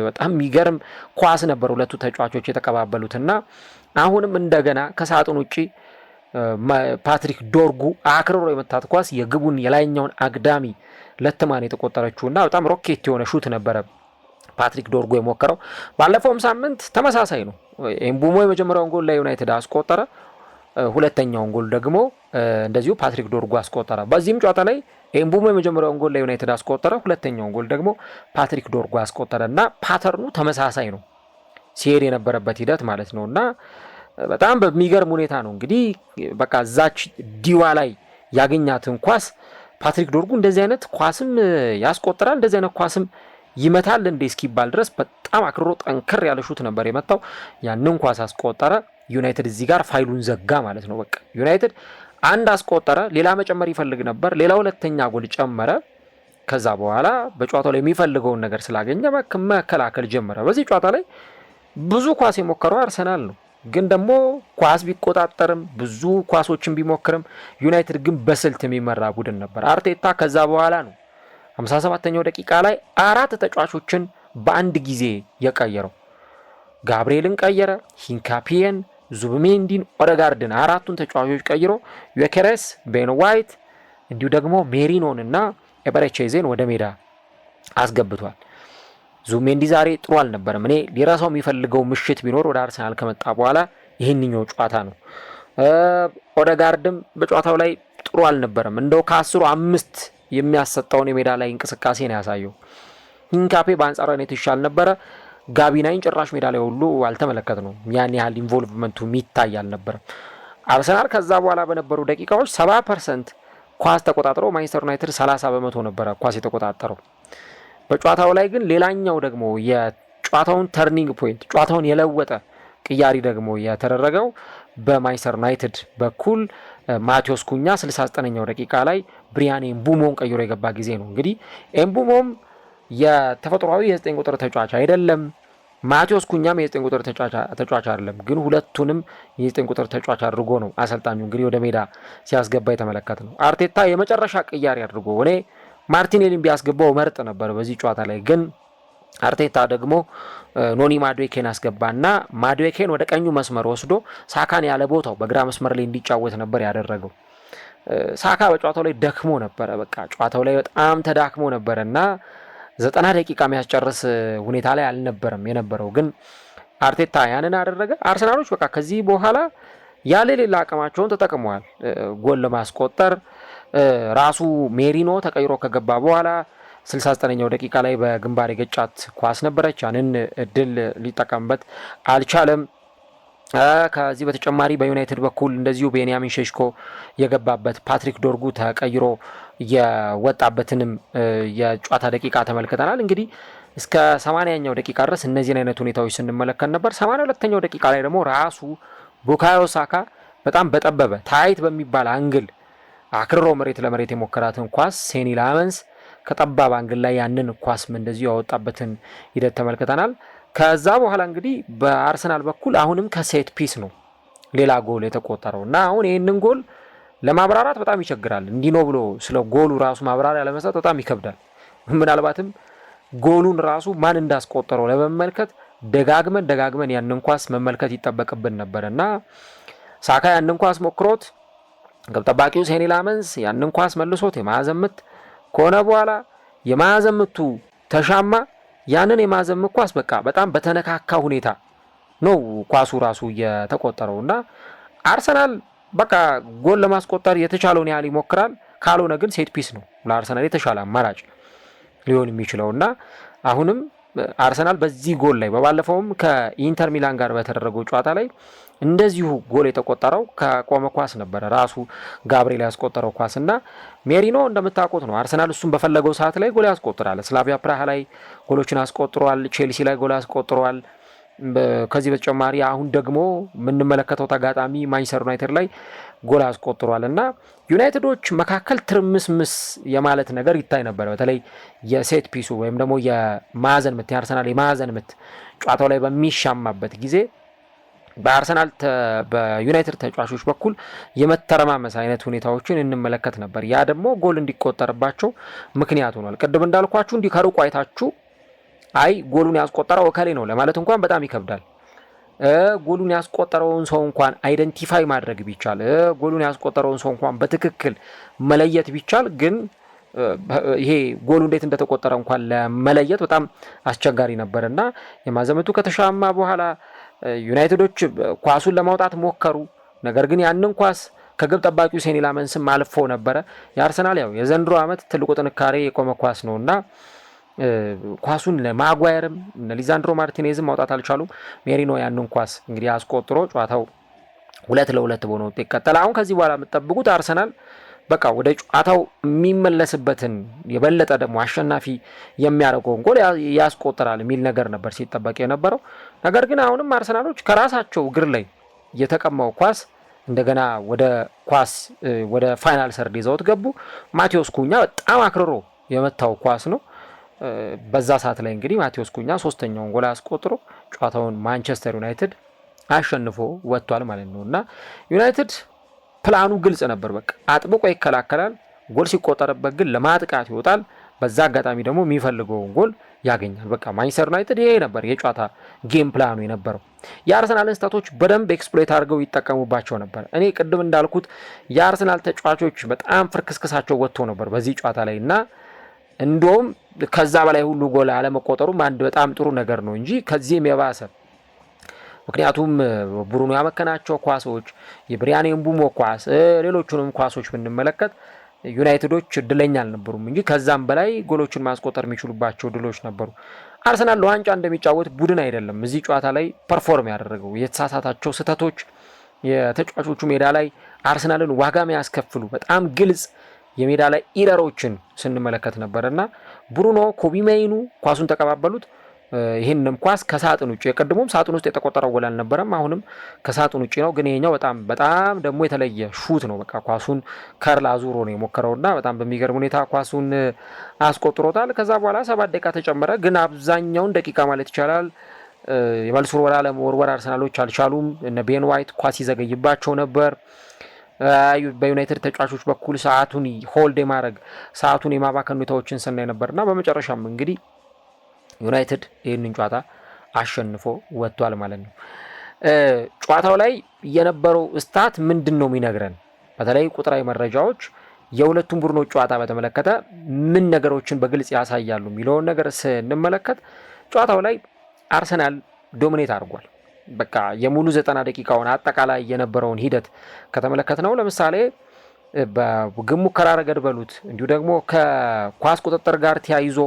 በጣም የሚገርም ኳስ ነበር ሁለቱ ተጫዋቾች የተቀባበሉትና አሁንም እንደገና ከሳጥን ውጪ ፓትሪክ ዶርጉ አክርሮ የመታት ኳስ የግቡን የላይኛውን አግዳሚ ለተማን የተቆጠረችውና በጣም ሮኬት የሆነ ሹት ነበረ ፓትሪክ ዶርጉ የሞከረው። ባለፈውም ሳምንት ተመሳሳይ ነው። ኤምቡሞ የመጀመሪያውን ጎል ለዩናይትድ አስቆጠረ። ሁለተኛውን ጎል ደግሞ እንደዚሁ ፓትሪክ ዶርጉ አስቆጠረ። በዚህም ጨዋታ ላይ ኤምቡሞ የመጀመሪያውን ጎል ለዩናይትድ አስቆጠረ። ሁለተኛውን ጎል ደግሞ ፓትሪክ ዶርጉ አስቆጠረ እና ፓተርኑ ተመሳሳይ ነው ሲሄድ የነበረበት ሂደት ማለት ነው እና በጣም በሚገርም ሁኔታ ነው እንግዲህ በቃ ዛች ዲዋ ላይ ያገኛትን ኳስ ፓትሪክ ዶርጉ እንደዚህ አይነት ኳስም ያስቆጥራል፣ እንደዚህ አይነት ኳስም ይመታል እንዴ እስኪባል ድረስ በጣም አክርሮ ጠንከር ያለ ሹት ነበር የመታው። ያንን ኳስ አስቆጠረ። ዩናይትድ እዚህ ጋር ፋይሉን ዘጋ ማለት ነው። በቃ ዩናይትድ አንድ አስቆጠረ፣ ሌላ መጨመር ይፈልግ ነበር፣ ሌላ ሁለተኛ ጎል ጨመረ። ከዛ በኋላ በጨዋታው ላይ የሚፈልገውን ነገር ስላገኘ መከላከል ጀመረ። በዚህ ጨዋታ ላይ ብዙ ኳስ የሞከረው አርሰናል ነው። ግን ደግሞ ኳስ ቢቆጣጠርም ብዙ ኳሶችን ቢሞክርም ዩናይትድ ግን በስልት የሚመራ ቡድን ነበር። አርቴታ ከዛ በኋላ ነው 57ኛው ደቂቃ ላይ 4 ተጫዋቾችን በአንድ ጊዜ የቀየረው። ጋብሪኤልን ቀየረ፣ ሂንካፒየን፣ ዙብሜንዲን፣ ኦደጋርድን 4ቱን ተጫዋቾች ቀይሮ ዮኬሬስ፣ ቤን ዋይት እንዲሁ ደግሞ ሜሪኖን እና ኤበረቼዜን ወደ ሜዳ አስገብቷል። ዙብሜንዲ ዛሬ ጥሩ አልነበረም። እኔ ሊረሳው የሚፈልገው ምሽት ቢኖር ወደ አርሰናል ከመጣ በኋላ ይህንኛው ጨዋታ ነው። ኦደጋርድም በጨዋታው ላይ ጥሩ አልነበረም። እንደው ከ10 5 የሚያሰጠውን የሜዳ ላይ እንቅስቃሴ ነው ያሳየው። ሂንካፔ በአንጻራዊነት ይሻል ነበረ። ጋቢናይን ጭራሽ ሜዳ ላይ ሁሉ አልተመለከት ነው። ያን ያህል ኢንቮልቭመንቱ የሚታይ አልነበረም። አርሰናል ከዛ በኋላ በነበሩ ደቂቃዎች 70% ኳስ ተቆጣጥሮ ማንቸስተር ዩናይትድ 30% ነበረ ኳስ የተቆጣጠረው። በጨዋታው ላይ ግን ሌላኛው ደግሞ የጨዋታውን ተርኒንግ ፖይንት ጨዋታውን የለወጠ ቅያሪ ደግሞ የተደረገው በማንቸስተር ዩናይትድ በኩል ማቴዎስ ኩኛ 69ኛው ደቂቃ ላይ ብሪያን ኤምቡሞን ቀይሮ የገባ ጊዜ ነው። እንግዲህ ኤምቡሞም የተፈጥሯዊ የ9 ቁጥር ተጫዋች አይደለም፣ ማቴዎስ ኩኛም የ9 ቁጥር ተጫዋች አይደለም። ግን ሁለቱንም የ9 ቁጥር ተጫዋች አድርጎ ነው አሰልጣኙ እንግዲህ ወደ ሜዳ ሲያስገባ የተመለከት ነው። አርቴታ የመጨረሻ ቅያሪ አድርጎ እኔ ማርቲኔሊን ቢያስገባው መርጥ ነበር በዚህ ጨዋታ ላይ። ግን አርቴታ ደግሞ ኖኒ ማዱዌኬን አስገባና ማዱዌኬን ወደ ቀኙ መስመር ወስዶ ሳካን ያለ ቦታው በግራ መስመር ላይ እንዲጫወት ነበር ያደረገው። ሳካ በጨዋታው ላይ ደክሞ ነበረ። በቃ ጨዋታው ላይ በጣም ተዳክሞ ነበረና 90 ደቂቃ የሚያስጨርስ ሁኔታ ላይ አልነበረም የነበረው። ግን አርቴታ ያንን አደረገ። አርሰናሎች በቃ ከዚህ በኋላ ያለ ሌላ አቅማቸውን ተጠቅመዋል ጎል ለማስቆጠር። ራሱ ሜሪኖ ተቀይሮ ከገባ በኋላ 69ኛው ደቂቃ ላይ በግንባር የገጫት ኳስ ነበረች። ያንን እድል ሊጠቀምበት አልቻለም። ከዚህ በተጨማሪ በዩናይትድ በኩል እንደዚሁ ቤንያሚን ሼሽኮ የገባበት ፓትሪክ ዶርጉ ተቀይሮ የወጣበትንም የጨዋታ ደቂቃ ተመልክተናል። እንግዲህ እስከ 80ኛው ደቂቃ ድረስ እነዚህን አይነት ሁኔታዎች ስንመለከት ነበር። 82ኛው ደቂቃ ላይ ደግሞ ራሱ ቡካዮ ሳካ በጣም በጠበበ ታይት በሚባል አንግል አክርሮ መሬት ለመሬት የሞከራትን ኳስ ሴኒ ላመንስ ከጠባብ አንግል ላይ ያንን ኳስም እንደዚሁ ያወጣበትን ሂደት ተመልክተናል። ከዛ በኋላ እንግዲህ በአርሰናል በኩል አሁንም ከሴት ፒስ ነው ሌላ ጎል የተቆጠረው እና አሁን ይህንን ጎል ለማብራራት በጣም ይቸግራል። እንዲህ ነው ብሎ ስለ ጎሉ ራሱ ማብራሪያ ለመስጠት በጣም ይከብዳል። ምናልባትም ጎሉን ራሱ ማን እንዳስቆጠረው ለመመልከት ደጋግመን ያንን ኳስ መመልከት ይጠበቅብን ነበር እና ሳካ ያንን ኳስ ሞክሮት ግብ ጠባቂው ሴኒ ላመንስ ያንን ኳስ መልሶት የማዕዘን ምት ከሆነ በኋላ የማዕዘን ምቱ ተሻማ። ያንን የማዕዘን ምት ኳስ በቃ በጣም በተነካካ ሁኔታ ነው ኳሱ ራሱ የተቆጠረውና አርሰናል በቃ ጎል ለማስቆጠር የተቻለውን ያህል ይሞክራል። ካልሆነ ግን ሴት ፒስ ነው ለአርሰናል የተሻለ አማራጭ ሊሆን የሚችለውና አሁንም አርሰናል በዚህ ጎል ላይ በባለፈውም ከኢንተር ሚላን ጋር በተደረገው ጨዋታ ላይ እንደዚሁ ጎል የተቆጠረው ከቆመ ኳስ ነበረ። ራሱ ጋብሪኤል ያስቆጠረው ኳስና ሜሪኖ እንደምታውቁት ነው አርሰናል እሱም በፈለገው ሰዓት ላይ ጎል ያስቆጥራል። ስላቪያ ፕራሃ ላይ ጎሎችን አስቆጥሯል። ቼልሲ ላይ ጎል አስቆጥሯል። ከዚህ በተጨማሪ አሁን ደግሞ የምንመለከተው ተጋጣሚ ማንቸስተር ዩናይትድ ላይ ጎል አስቆጥሯል እና ዩናይትዶች መካከል ትርምስምስ የማለት ነገር ይታይ ነበር። በተለይ የሴት ፒሱ ወይም ደግሞ የማዕዘን ምት የአርሰናል የማዕዘን ምት ጨዋታው ላይ በሚሻማበት ጊዜ በአርሰናል በዩናይትድ ተጫዋቾች በኩል የመተረማመስ አይነት ሁኔታዎችን እንመለከት ነበር። ያ ደግሞ ጎል እንዲቆጠርባቸው ምክንያት ሆኗል። ቅድም እንዳልኳችሁ እንዲህ ከሩቅ አይታችሁ አይ ጎሉን ያስቆጠረው እከሌ ነው ለማለት እንኳን በጣም ይከብዳል። ጎሉን ያስቆጠረውን ሰው እንኳን አይደንቲፋይ ማድረግ ቢቻል ጎሉን ያስቆጠረውን ሰው እንኳን በትክክል መለየት ቢቻል ግን ይሄ ጎሉ እንዴት እንደተቆጠረ እንኳን ለመለየት በጣም አስቸጋሪ ነበርና የማዕዘን ምቱ ከተሻማ በኋላ ዩናይትዶች ኳሱን ለማውጣት ሞከሩ። ነገር ግን ያንን ኳስ ከግብ ጠባቂው ሴኒ ላመንስም አልፎ ነበረ። የአርሰናል ያው የዘንድሮ ዓመት ትልቁ ጥንካሬ የቆመ ኳስ ነውና ኳሱን ለማጓየርም ሊዛንድሮ ማርቲኔዝም ማውጣት አልቻሉም። ሜሪኖ ያንን ኳስ እንግዲህ አስቆጥሮ ጨዋታው 2-2 በሆነ ውጤት ቀጠለ። አሁን ከዚህ በኋላ የምትጠብቁት አርሰናል በቃ ወደ ጨዋታው የሚመለስበትን የበለጠ ደግሞ አሸናፊ የሚያደርገውን ጎል ያስቆጥራል የሚል ነገር ነበር ሲጠበቅ የነበረው። ነገር ግን አሁንም አርሰናሎች ከራሳቸው እግር ላይ የተቀማው ኳስ እንደገና ወደ ፋይናል ሰርድ ይዘውት ገቡ። ማቴዎስ ኩኛ በጣም አክርሮ የመታው ኳስ ነው። በዛ ሰዓት ላይ እንግዲህ ማቴዎስ ኩኛ ሶስተኛውን ጎል አስቆጥሮ ጨዋታውን ማንቸስተር ዩናይትድ አሸንፎ ወጥቷል ማለት ነው። እና ዩናይትድ ፕላኑ ግልጽ ነበር። በቃ አጥብቆ ይከላከላል፣ ጎል ሲቆጠርበት ግን ለማጥቃት ይወጣል። በዛ አጋጣሚ ደግሞ የሚፈልገውን ጎል ያገኛል። በቃ ማንቸስተር ዩናይትድ ይሄ ነበር የጨዋታ ጌም ፕላኑ የነበረው። የአርሰናልን ስህተቶች በደንብ ኤክስፕሎይት አድርገው ይጠቀሙባቸው ነበር። እኔ ቅድም እንዳልኩት የአርሰናል ተጫዋቾች በጣም ፍርክስክሳቸው ወጥቶ ነበር በዚህ ጨዋታ ላይ እና እንደውም ከዛ በላይ ሁሉ ጎል አለመቆጠሩም አንድ በጣም ጥሩ ነገር ነው እንጂ ከዚህም የባሰ ምክንያቱም ብሩኖ ያመከናቸው ኳሶች፣ የብሪያን ኤምቡሞ ኳስ፣ ሌሎቹንም ኳሶች ብንመለከት ዩናይትዶች እድለኛ አልነበሩም እንጂ ከዛም በላይ ጎሎችን ማስቆጠር የሚችሉባቸው ድሎች ነበሩ። አርሰናል ለዋንጫ እንደሚጫወት ቡድን አይደለም እዚህ ጨዋታ ላይ ፐርፎርም ያደረገው። የተሳሳታቸው ስህተቶች የተጫዋቾቹ ሜዳ ላይ አርሰናልን ዋጋ የሚያስከፍሉ በጣም ግልጽ የሜዳ ላይ ኢረሮችን ስንመለከት ነበርና ብሩኖ ኮቢ ማይኑ ኳሱን ተቀባበሉት። ይሄንም ኳስ ከሳጥን ውጪ የቀድሞም ሳጥን ውስጥ የተቆጠረው ጎል አልነበረም፣ አሁንም ከሳጥን ውጪ ነው። ግን ይሄኛው በጣም ደግሞ የተለየ ሹት ነው። በቃ ኳሱን ከርል አዙሮ ነው የሞከረውና በጣም በሚገርም ሁኔታ ኳሱን አስቆጥሮታል። ከዛ በኋላ 7 ደቂቃ ተጨመረ። ግን አብዛኛውን ደቂቃ ማለት ይቻላል የመልስ ወርወራ ለመወርወር አርሰናሎች አልቻሉም። እነ ቤን ዋይት ኳስ ይዘገይባቸው ነበር። በዩናይትድ ተጫዋቾች በኩል ሰዓቱን ሆልድ የማድረግ ሰዓቱን የማባከን ሁኔታዎችን ስናይ ነበርና በመጨረሻም እንግዲህ ዩናይትድ ይህንን ጨዋታ አሸንፎ ወጥቷል ማለት ነው። ጨዋታው ላይ የነበረው ስታት ምንድን ነው የሚነግረን? በተለይ ቁጥራዊ መረጃዎች የሁለቱም ቡድኖች ጨዋታ በተመለከተ ምን ነገሮችን በግልጽ ያሳያሉ የሚለውን ነገር ስንመለከት ጨዋታው ላይ አርሰናል ዶሚኔት አድርጓል። በቃ የሙሉ 90 ደቂቃውን አጠቃላይ የነበረውን ሂደት ከተመለከት ነው ለምሳሌ በግብ ሙከራ ረገድ በሉት እንዲሁ ደግሞ ከኳስ ቁጥጥር ጋር ተያይዞ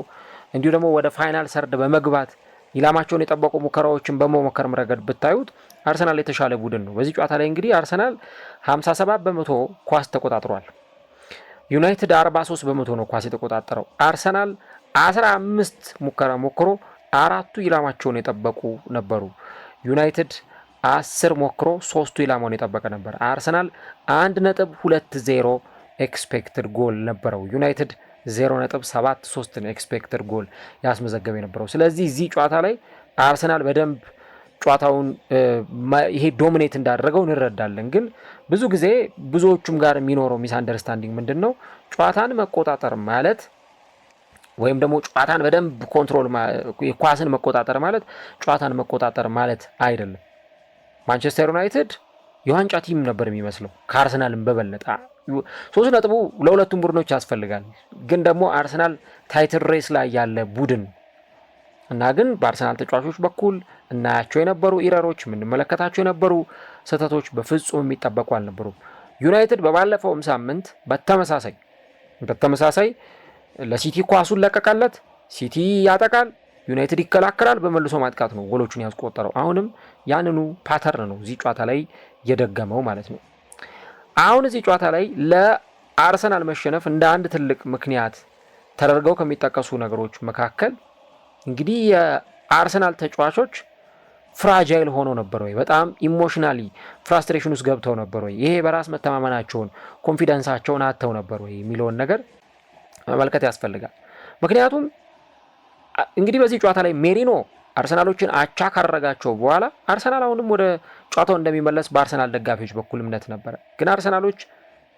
እንዲሁ ደግሞ ወደ ፋይናል ሰርድ በመግባት ኢላማቸውን የጠበቁ ሙከራዎችን በመሞከር ረገድ ብታዩት አርሰናል የተሻለ ቡድን ነው። በዚህ ጨዋታ ላይ እንግዲህ አርሰናል 57% ኳስ ተቆጣጥሯል። ዩናይትድ 43% ነው ኳስ የተቆጣጠረው። አርሰናል 15 ሙከራ ሞክሮ 4ቱ ኢላማቸውን የጠበቁ ነበሩ። ዩናይትድ 10 ሞክሮ 3ቱ ኢላማውን የጠበቀ ነበር። አርሰናል 1.20 ኤክስፔክትድ ጎል ነበረው። ዩናይትድ 0.73 ኤክስፔክትድ ጎል ያስመዘገበ የነበረው። ስለዚህ እዚህ ጨዋታ ላይ አርሰናል በደንብ ጨዋታውን ይሄ ዶሚኔት እንዳደረገው እንረዳለን። ግን ብዙ ጊዜ ብዙዎቹም ጋር የሚኖረው ሚስ አንደርስታንዲንግ ምንድን ነው? ጨዋታን መቆጣጠር ማለት ወይም ደግሞ ጨዋታን በደንብ ኮንትሮል ኳስን መቆጣጠር ማለት ጨዋታን መቆጣጠር ማለት አይደለም። ማንቸስተር ዩናይትድ የዋንጫ ቲም ነበር የሚመስለው ከአርሰናልም በበለጠ 3 ነጥቡ ለሁለቱም ቡድኖች ያስፈልጋል። ግን ደግሞ አርሰናል ታይትል ሬስ ላይ ያለ ቡድን እና ግን በአርሰናል ተጫዋቾች በኩል እናያቸው የነበሩ ኢረሮች የምንመለከታቸው የነበሩ ስህተቶች በፍጹም የሚጠበቁ አልነበሩም። ዩናይትድ በባለፈውም ሳምንት በተመሳሳይ ለሲቲ ኳሱን ለቀቀለት፣ ሲቲ ያጠቃል፣ ዩናይትድ ይከላከላል፣ በመልሶ ማጥቃት ነው ጎሎቹን ያስቆጠረው። አሁንም ያንኑ ፓተርን ነው እዚህ ጨዋታ ላይ የደገመው ማለት ነው። አሁን እዚህ ጨዋታ ላይ ለአርሰናል መሸነፍ እንደ አንድ ትልቅ ምክንያት ተደርገው ከሚጠቀሱ ነገሮች መካከል እንግዲህ የአርሰናል ተጫዋቾች ፍራጃይል ሆነው ነበር ወይ፣ በጣም ኢሞሽናሊ ፍራስትሬሽን ውስጥ ገብተው ነበር ወይ፣ ይሄ በራስ መተማመናቸውን ኮንፊደንሳቸውን አጥተው ነበር ወይ የሚለውን ነገር መመልከት ያስፈልጋል። ምክንያቱም እንግዲህ በዚህ ጨዋታ ላይ ሜሪኖ አርሰናሎችን አቻ ካረጋቸው በኋላ አርሰናል አሁንም ወደ ጨዋታው እንደሚመለስ በአርሰናል ደጋፊዎች በኩል እምነት ነበረ። ግን አርሰናሎች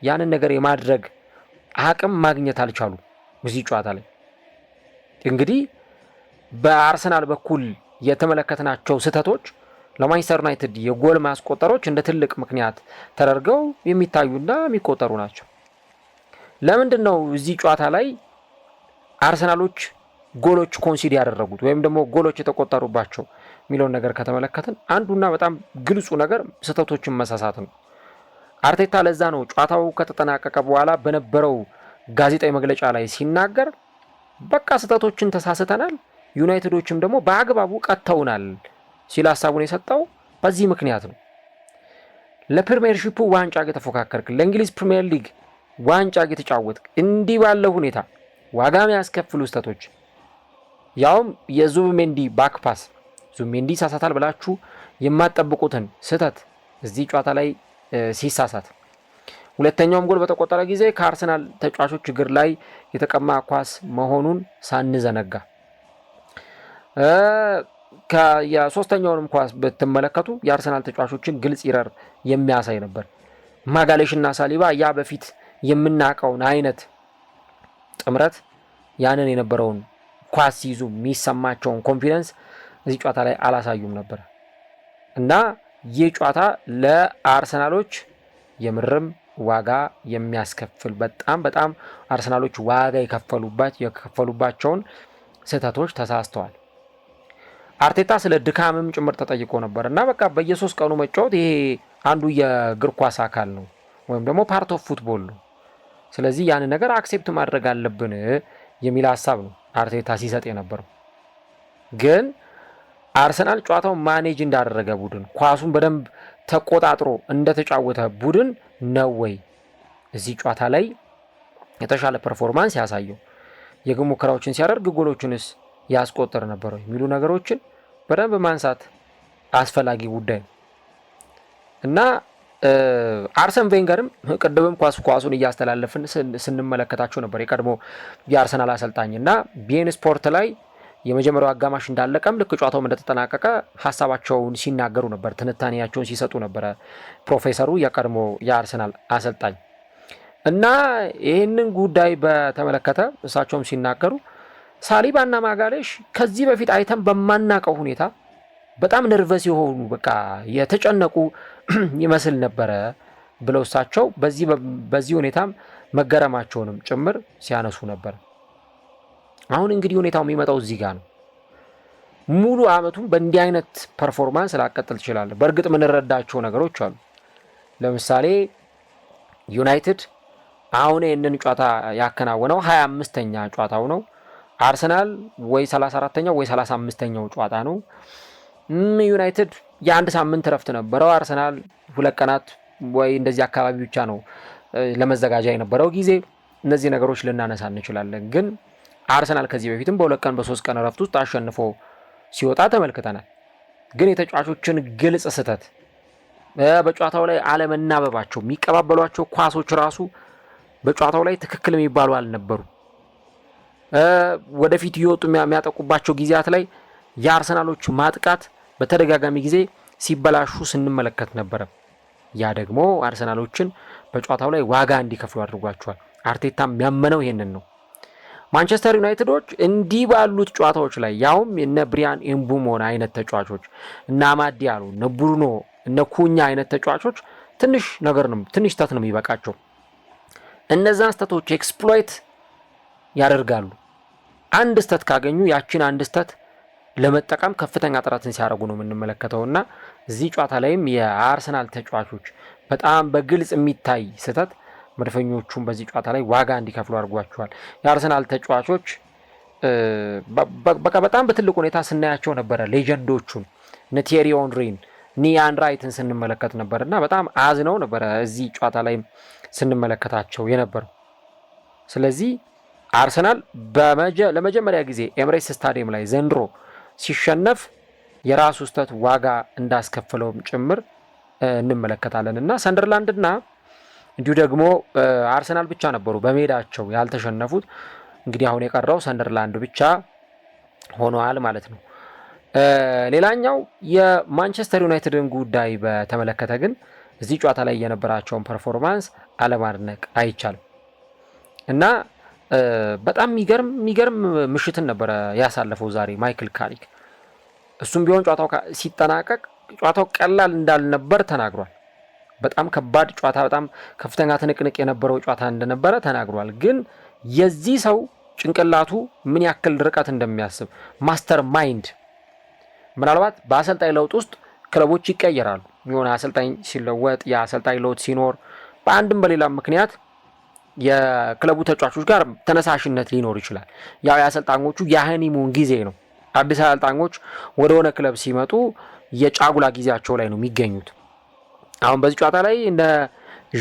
ያንን ነገር የማድረግ አቅም ማግኘት አልቻሉም። በዚህ ጨዋታ ላይ እንግዲህ በአርሰናል በኩል የተመለከትናቸው ስህተቶች ለማንቸስተር ዩናይትድ የጎል ማስቆጠሮች እንደ ትልቅ ምክንያት ተደርገው የሚታዩና የሚቆጠሩ ናቸው። ለምንድን ነው እዚህ ጨዋታ ላይ አርሰናሎች ጎሎች ኮንሲድ ያደረጉት ወይም ደግሞ ጎሎች የተቆጠሩባቸው የሚለውን ነገር ከተመለከትን አንዱና በጣም ግልጹ ነገር ስህተቶችን መሳሳት ነው። አርቴታ ለዛ ነው ጨዋታው ከተጠናቀቀ በኋላ በነበረው ጋዜጣዊ መግለጫ ላይ ሲናገር በቃ ስህተቶችን ተሳስተናል፣ ዩናይትዶችም ደግሞ በአግባቡ ቀጥተውናል ሲል ሀሳቡን የሰጠው በዚህ ምክንያት ነው። ለፕሪሚየርሺፑ ዋንጫ የተፎካከርክ፣ ለእንግሊዝ ፕሪሚየር ሊግ ዋንጫ የተጫወትክ እንዲህ ባለው ሁኔታ ዋጋ የሚያስከፍሉ ስህተቶች ያውም የዙቢሜንዲ ባክፓስ ዙቢሜንዲ ሳሳታል ብላችሁ የማትጠብቁትን ስህተት እዚህ ጨዋታ ላይ ሲሳሳት ሁለተኛውም ጎል በተቆጠረ ጊዜ ከአርሰናል ተጫዋቾች እግር ላይ የተቀማ ኳስ መሆኑን ሳንዘነጋ የሶስተኛውንም ኳስ ብትመለከቱ የአርሰናል ተጫዋቾችን ግልጽ ኢረር የሚያሳይ ነበር። ማጋሌሽና ሳሊባ ያ በፊት የምናውቀውን አይነት ጥምረት ያንን የነበረውን ኳስ ሲይዙ የሚሰማቸውን ኮንፊደንስ እዚህ ጨዋታ ላይ አላሳዩም ነበር እና ይህ ጨዋታ ለአርሰናሎች የምርም ዋጋ የሚያስከፍል በጣም አርሰናሎች ዋጋ የከፈሉባቸውን ስህተቶች ተሳስተዋል። አርቴታ ስለ ድካምም ጭምር ተጠይቆ ነበር እና በቃ በየ3 ቀኑ መጫወት ይሄ አንዱ የእግር ኳስ አካል ነው ወይም ደግሞ ፓርት ኦፍ ፉትቦል ነው። ስለዚህ ያንን ነገር አክሴፕት ማድረግ አለብን የሚል ሀሳብ ነው አርቴታ ሲሰጥ የነበረው። ግን አርሰናል ጨዋታውን ማኔጅ እንዳደረገ ቡድን ኳሱን በደንብ ተቆጣጥሮ እንደተጫወተ ቡድን ነው ወይ እዚህ ጨዋታ ላይ የተሻለ ፐርፎርማንስ ያሳየው? የግብ ሙከራዎችን ሲያደርግ ጎሎቹንስ ያስቆጥር ነበር የሚሉ ነገሮችን በደንብ ማንሳት አስፈላጊ ጉዳይ ነው እና አርሰን ቬንገርም ቅድምም ኳሱን እያስተላለፍን ስንመለከታቸው ነበር። የቀድሞ የአርሰናል አሰልጣኝና ቢኤን ስፖርት ላይ የመጀመሪያው አጋማሽ እንዳለቀም ልክ ጨዋታውም እንደተጠናቀቀ ሀሳባቸውን ሲናገሩ ነበር፣ ትንታኔያቸውን ሲሰጡ ነበረ ፕሮፌሰሩ የቀድሞ የአርሰናል አሰልጣኝ እና ይህንን ጉዳይ በተመለከተ እሳቸውም ሲናገሩ ሳሊባና ማጋሌሽ ከዚህ በፊት አይተን በማናቀው ሁኔታ በጣም ነርቨስ የሆኑ በቃ የተጨነቁ ይመስል ነበረ ብለው እሳቸው በዚህ ሁኔታም መገረማቸውንም ጭምር ሲያነሱ ነበር። አሁን እንግዲህ ሁኔታው የሚመጣው እዚህ ጋር ነው። ሙሉ አመቱን በእንዲህ አይነት ፐርፎርማንስ ላቀጥል ትችላለ። በእርግጥ የምንረዳቸው ነገሮች አሉ። ለምሳሌ ዩናይትድ አሁን ይህንን ጨዋታ ያከናወነው 25ኛ ጨዋታው ነው። አርሰናል ወይ 34ኛው ወይ 35ኛው ጨዋታ ነው። ዩናይትድ የአንድ ሳምንት ረፍት ነበረው። አርሰናል 2 ቀናት ወይ እንደዚህ አካባቢ ብቻ ነው ለመዘጋጃ የነበረው ጊዜ። እነዚህ ነገሮች ልናነሳ እንችላለን። ግን አርሰናል ከዚህ በፊትም በ2 ቀን በ3 ቀን ረፍት ውስጥ አሸንፎ ሲወጣ ተመልክተናል። ግን የተጫዋቾችን ግልጽ ስህተት፣ በጨዋታው ላይ አለመናበባቸው፣ የሚቀባበሏቸው ኳሶች ራሱ በጨዋታው ላይ ትክክል የሚባሉ አልነበሩ። ወደፊት እየወጡ የሚያጠቁባቸው ጊዜያት ላይ የአርሰናሎች ማጥቃት በተደጋጋሚ ጊዜ ሲበላሹ ስንመለከት ነበረ። ያ ደግሞ አርሰናሎችን በጨዋታው ላይ ዋጋ እንዲከፍሉ አድርጓቸዋል። አርቴታም ያመነው ይሄንን ነው። ማንቸስተር ዩናይትዶች እንዲህ ባሉት ጨዋታዎች ላይ ያውም እነ ብሪያን ኤምቡሞን አይነት ተጫዋቾች፣ እነ አማድ ዲያሎ፣ እነ ብሩኖ፣ እነ ኩኛ አይነት ተጫዋቾች ትንሽ ስህተት ነው የሚበቃቸው። እነዛን ስህተቶች ኤክስፕሎይት ያደርጋሉ። አንድ ስህተት ካገኙ ያችን አንድ ስህተት ለመጠቀም ከፍተኛ ጥረትን ሲያደርጉ ነው የምንመለከተው እና እዚህ ጨዋታ ላይም የአርሰናል ተጫዋቾች በጣም በግልጽ የሚታይ ስህተት መድፈኞቹን በዚህ ጨዋታ ላይ ዋጋ እንዲከፍሉ አድርጓቸዋል። የአርሰናል ተጫዋቾች በጣም በትልቅ ሁኔታ ስናያቸው ነበረ። ሌጀንዶቹን እነ ቲየሪ ኦንሪን፣ ኒያን ራይትን ስንመለከት ነበር እና በጣም አዝነው ነበረ እዚህ ጨዋታ ላይ ስንመለከታቸው የነበረው። ስለዚህ አርሰናል ለመጀመሪያ ጊዜ ኤምሬትስ ስታዲየም ላይ ዘንድሮ ሲሸነፍ የራሱ ስህተት ዋጋ እንዳስከፍለውም ጭምር እንመለከታለን እና ሰንደርላንድና እንዲሁ ደግሞ አርሰናል ብቻ ነበሩ በሜዳቸው ያልተሸነፉት። እንግዲህ አሁን የቀረው ሰንደርላንድ ብቻ ሆኗል ማለት ነው። ሌላኛው የማንቸስተር ዩናይትድን ጉዳይ በተመለከተ ግን እዚህ ጨዋታ ላይ የነበራቸውን ፐርፎርማንስ አለማድነቅ አይቻልም እና በጣም የሚገርም ምሽትን ነበረ ያሳለፈው ዛሬ ማይክል ካሪክ። እሱም ቢሆን ጨዋታው ሲጠናቀቅ ጨዋታው ቀላል እንዳልነበር ተናግሯል። በጣም ከባድ ጨዋታ፣ በጣም ከፍተኛ ትንቅንቅ የነበረው ጨዋታ እንደነበረ ተናግሯል። ግን የዚህ ሰው ጭንቅላቱ ምን ያክል ርቀት እንደሚያስብ ማስተር ማይንድ። ምናልባት በአሰልጣኝ ለውጥ ውስጥ ክለቦች ይቀየራሉ። የሆነ አሰልጣኝ ሲለወጥ፣ የአሰልጣኝ ለውጥ ሲኖር በአንድም በሌላም ምክንያት የክለቡ ተጫዋቾች ጋር ተነሳሽነት ሊኖር ይችላል። ያው የአሰልጣኞቹ የሃኒሙን ጊዜ ነው። አዲስ አሰልጣኞች ወደ ሆነ ክለብ ሲመጡ የጫጉላ ጊዜያቸው ላይ ነው የሚገኙት። አሁን በዚህ ጨዋታ ላይ እነ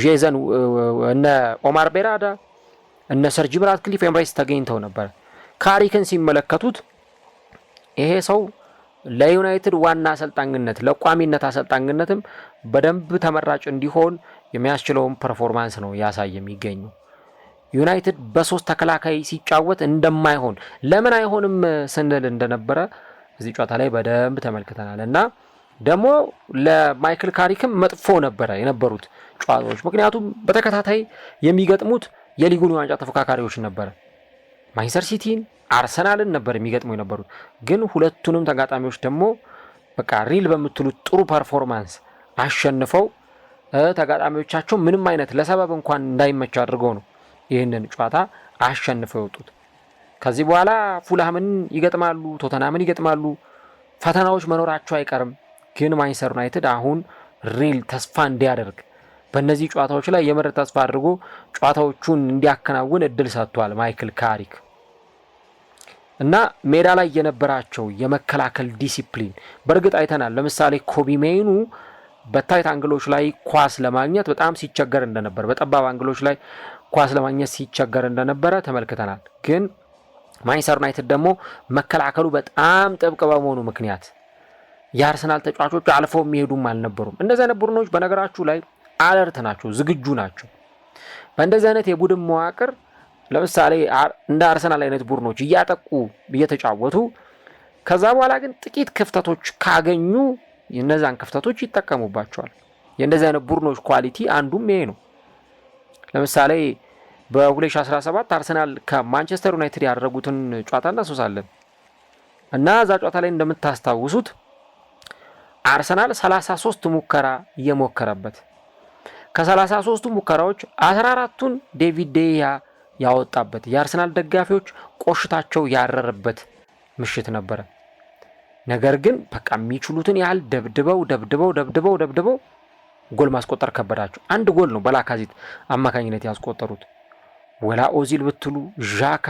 ጄዘን፣ እነ ኦማር ቤራዳ፣ እነ ሰር ጂም ራትክሊፍ ኤምሬትስ ተገኝተው ነበር። ካሪክን ሲመለከቱት ይሄ ሰው ለዩናይትድ ዋና አሰልጣኝነት ለቋሚነት አሰልጣኝነትም በደንብ ተመራጭ እንዲሆን የሚያስችለውን ፐርፎርማንስ ነው ያሳየ የሚገኘው። ዩናይትድ በሶስት ተከላካይ ሲጫወት እንደማይሆን ለምን አይሆንም ስንል እንደነበረ እዚህ ጨዋታ ላይ በደንብ ተመልክተናል። እና ደግሞ ለማይክል ካሪክም መጥፎ ነበረ የነበሩት ጨዋታዎች፣ ምክንያቱም በተከታታይ የሚገጥሙት የሊጉን ዋንጫ ተፎካካሪዎች ነበረ። ማንቸስተር ሲቲን፣ አርሰናልን ነበር የሚገጥሙ የነበሩት። ግን ሁለቱንም ተጋጣሚዎች ደግሞ በቃ ሪል በምትሉት ጥሩ ፐርፎርማንስ አሸንፈው ተጋጣሚዎቻቸው ምንም አይነት ለሰበብ እንኳን እንዳይመች አድርገው ነው ይህንን ጨዋታ አሸንፈው የወጡት። ከዚህ በኋላ ፉልሃምን ይገጥማሉ፣ ቶተናምን ይገጥማሉ። ፈተናዎች መኖራቸው አይቀርም። ግን ማንቸስተር ዩናይትድ አሁን ሪል ተስፋ እንዲያደርግ በእነዚህ ጨዋታዎች ላይ የምር ተስፋ አድርጎ ጨዋታዎቹን እንዲያከናውን እድል ሰጥቷል ማይክል ካሪክ። እና ሜዳ ላይ የነበራቸው የመከላከል ዲሲፕሊን በእርግጥ አይተናል። ለምሳሌ ኮቢ ሜይኑ በታይት አንግሎች ላይ ኳስ ለማግኘት በጣም ሲቸገር እንደነበር፣ በጠባብ አንግሎች ላይ ኳስ ለማግኘት ሲቸገር እንደነበረ ተመልክተናል። ግን ማንቸስተር ዩናይትድ ደግሞ መከላከሉ በጣም ጥብቅ በመሆኑ ምክንያት የአርሰናል ተጫዋቾች አልፈው የሚሄዱም አልነበሩም። እንደዚህ አይነት ቡድኖች በነገራችሁ ላይ አለርት ናቸው፣ ዝግጁ ናቸው። በእንደዚህ አይነት የቡድን መዋቅር ለምሳሌ እንደ አርሰናል አይነት ቡድኖች እያጠቁ እየተጫወቱ ከዛ በኋላ ግን ጥቂት ክፍተቶች ካገኙ እነዛን ክፍተቶች ይጠቀሙባቸዋል። የእንደዚህ አይነት ቡድኖች ኳሊቲ አንዱም ይሄ ነው። ለምሳሌ በ2017 አርሰናል ከማንቸስተር ዩናይትድ ያደረጉትን ጨዋታ እናስታውሳለን። እና እዛ ጨዋታ ላይ እንደምታስታውሱት አርሰናል 33 ሙከራ እየሞከረበት ከ33ቱ ሙከራዎች 14ቱን ዴቪድ ዴያ ያወጣበት የአርሰናል ደጋፊዎች ቆሽታቸው ያረረበት ምሽት ነበረ። ነገር ግን በቃ የሚችሉትን ያህል ደብድበው ጎል ማስቆጠር ከበዳቸው። አንድ ጎል ነው በላካዚት አማካኝነት ያስቆጠሩት። ወላ ኦዚል ብትሉ፣ ዣካ፣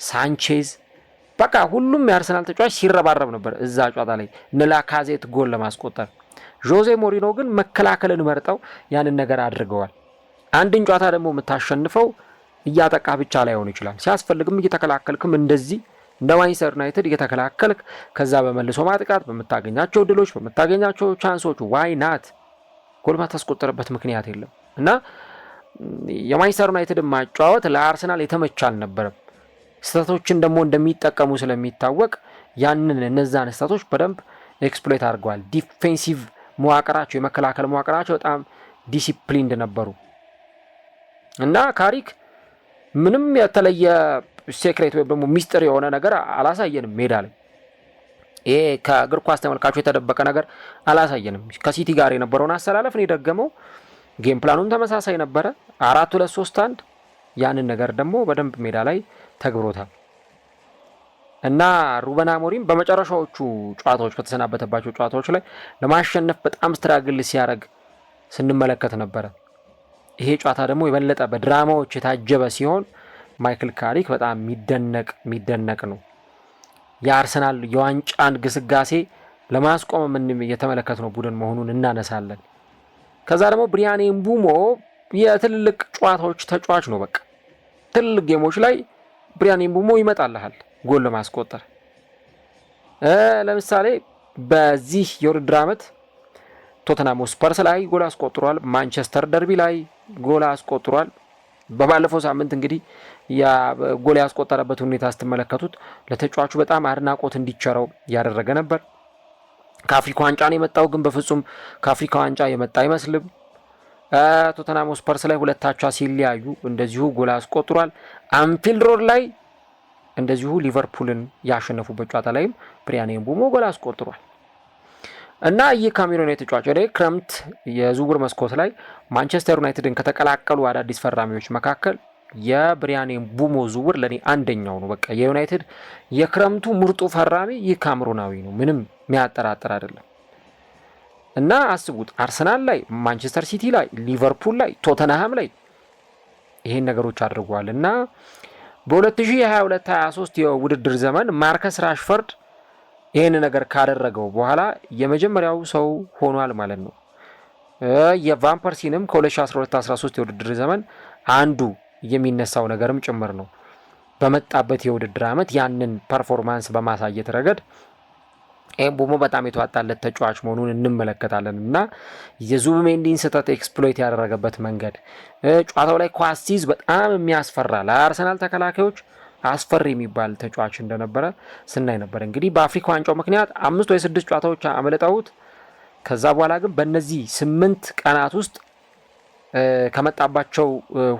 ሳንቼዝ በቃ ሁሉም የአርሰናል ተጫዋች ሲረባረብ ነበር እዛ ጨዋታ ላይ ላካዜት ጎል ለማስቆጠር። ጆዜ ሞሪኖ ግን መከላከልን መርጠው ያንን ነገር አድርገዋል። አንድን ጨዋታ ደግሞ የምታሸንፈው እያጠቃ ብቻ ላይሆን ይችላል፣ ሲያስፈልግም እየተከላከልክም እንደዚህ እንደ ማንቸስተር ዩናይትድ እየተከላከልክ ከዛ በመልሶ ማጥቃት በምታገኛቸው ድሎች በምታገኛቸው ቻንሶች ዋይ ናት ጎል ማታስቆጠርበት ምክንያት የለም። እና የማንቸስተር ዩናይትድ ማጫወት ለአርሰናል የተመቻ አልነበረም። ስህተቶችን ደግሞ እንደሚጠቀሙ ስለሚታወቅ ያንን እነዛን ስህተቶች በደንብ ኤክስፕሎይት አድርገዋል። ዲፌንሲቭ መዋቅራቸው የመከላከል መዋቅራቸው በጣም ዲሲፕሊንድ ነበሩ እና ካሪክ ምንም የተለየ ሴክሬት ወይም ደግሞ ሚስጥር የሆነ ነገር አላሳየንም ሜዳ ላይ። ይሄ ከእግር ኳስ ተመልካቹ የተደበቀ ነገር አላሳየንም። ከሲቲ ጋር የነበረውን አሰላለፍ ነው የደገመው። ጌም ፕላኑም ተመሳሳይ ነበረ፣ 4-2-3-1። ያንን ነገር ደግሞ በደንብ ሜዳ ላይ ተግብሮታል እና ሩበን አሞሪም በመጨረሻዎቹ ጨዋታዎች በተሰናበተባቸው ጨዋታዎች ላይ ለማሸነፍ በጣም ስትራግል ሲያደርግ ስንመለከት ነበረ። ይሄ ጨዋታ ደግሞ የበለጠ በድራማዎች የታጀበ ሲሆን ማይክል ካሪክ በጣም የሚደነቅ ነው። የአርሰናል የዋንጫን ግስጋሴ ለማስቆም የተመለከትነው ቡድን መሆኑን እናነሳለን። ከዛ ደግሞ ብሪያን ኤምቡሞ የትልልቅ ጨዋታዎች ተጫዋች ነው። በቃ ትልልቅ ጌሞች ላይ ብሪያን ኤምቡሞ ይመጣልሃል ጎል ለማስቆጠር። ለምሳሌ በዚህ የውድድር ዓመት ቶተንሃም ስፐርስ ላይ ጎል አስቆጥሯል። ማንቸስተር ደርቢ ላይ ጎል አስቆጥሯል። በባለፈው ሳምንት እንግዲህ ጎል ያስቆጠረበት ሁኔታ ስትመለከቱት ለተጫዋቹ በጣም አድናቆት እንዲቸረው ያደረገ ነበር። ከአፍሪካ ዋንጫ ነው የመጣው፣ ግን በፍጹም ከአፍሪካ ዋንጫ የመጣ አይመስልም። ቶተንሃም ስፐርስ ላይ 2-2 ሲለያዩ እንደዚሁ ጎል አስቆጥሯል። አንፊልድ ሮድ ላይ እንደዚሁ ሊቨርፑልን ያሸነፉበት ጨዋታ ላይም ብሪያን ኤምቡሞ ጎል አስቆጥሯል። እና ይህ ካሜሮናዊ ተጫዋች ወደ ክረምት የዝውውር መስኮት ላይ ማንቸስተር ዩናይትድን ከተቀላቀሉ አዳዲስ ፈራሚዎች መካከል የብሪያን ኤምቡሞ ዝውውር ለኔ አንደኛው ነው። በቃ የዩናይትድ የክረምቱ ምርጡ ፈራሚ ይህ ካሜሮናዊ ነው፣ ምንም የሚያጠራጥር አይደለም። እና አስቡት አርሰናል ላይ፣ ማንቸስተር ሲቲ ላይ፣ ሊቨርፑል ላይ፣ ቶተንሃም ላይ ይሄን ነገሮች አድርጓል። እና በ2022-23 የውድድር ዘመን ማርከስ ራሽፈርድ ይሄን ነገር ካደረገው በኋላ የመጀመሪያው ሰው ሆኗል ማለት ነው። የቫን ፐርሲንም ከ2012-13 የውድድር ዘመን አንዱ የሚነሳው ነገርም ጭምር ነው። በመጣበት የውድድር ዓመት ያንን ፐርፎርማንስ በማሳየት ረገድ ኤምቡሞ በጣም የተዋጣለት ተጫዋች መሆኑን እንመለከታለን እና የዙቢሜንዲን ስህተት ኤክስፕሎይት ያደረገበት መንገድ ጨዋታው ላይ ኳስ ሲይዝ በጣም የሚያስፈራ ለአርሰናል ተከላካዮች አስፈሪ የሚባል ተጫዋች እንደነበረ ስናይ ነበር። እንግዲህ በአፍሪካ ዋንጫው ምክንያት 5 ወይ 6 ጨዋታዎች አመለጠውት ከዛ በኋላ ግን በእነዚህ 8 ቀናት ውስጥ ከመጣባቸው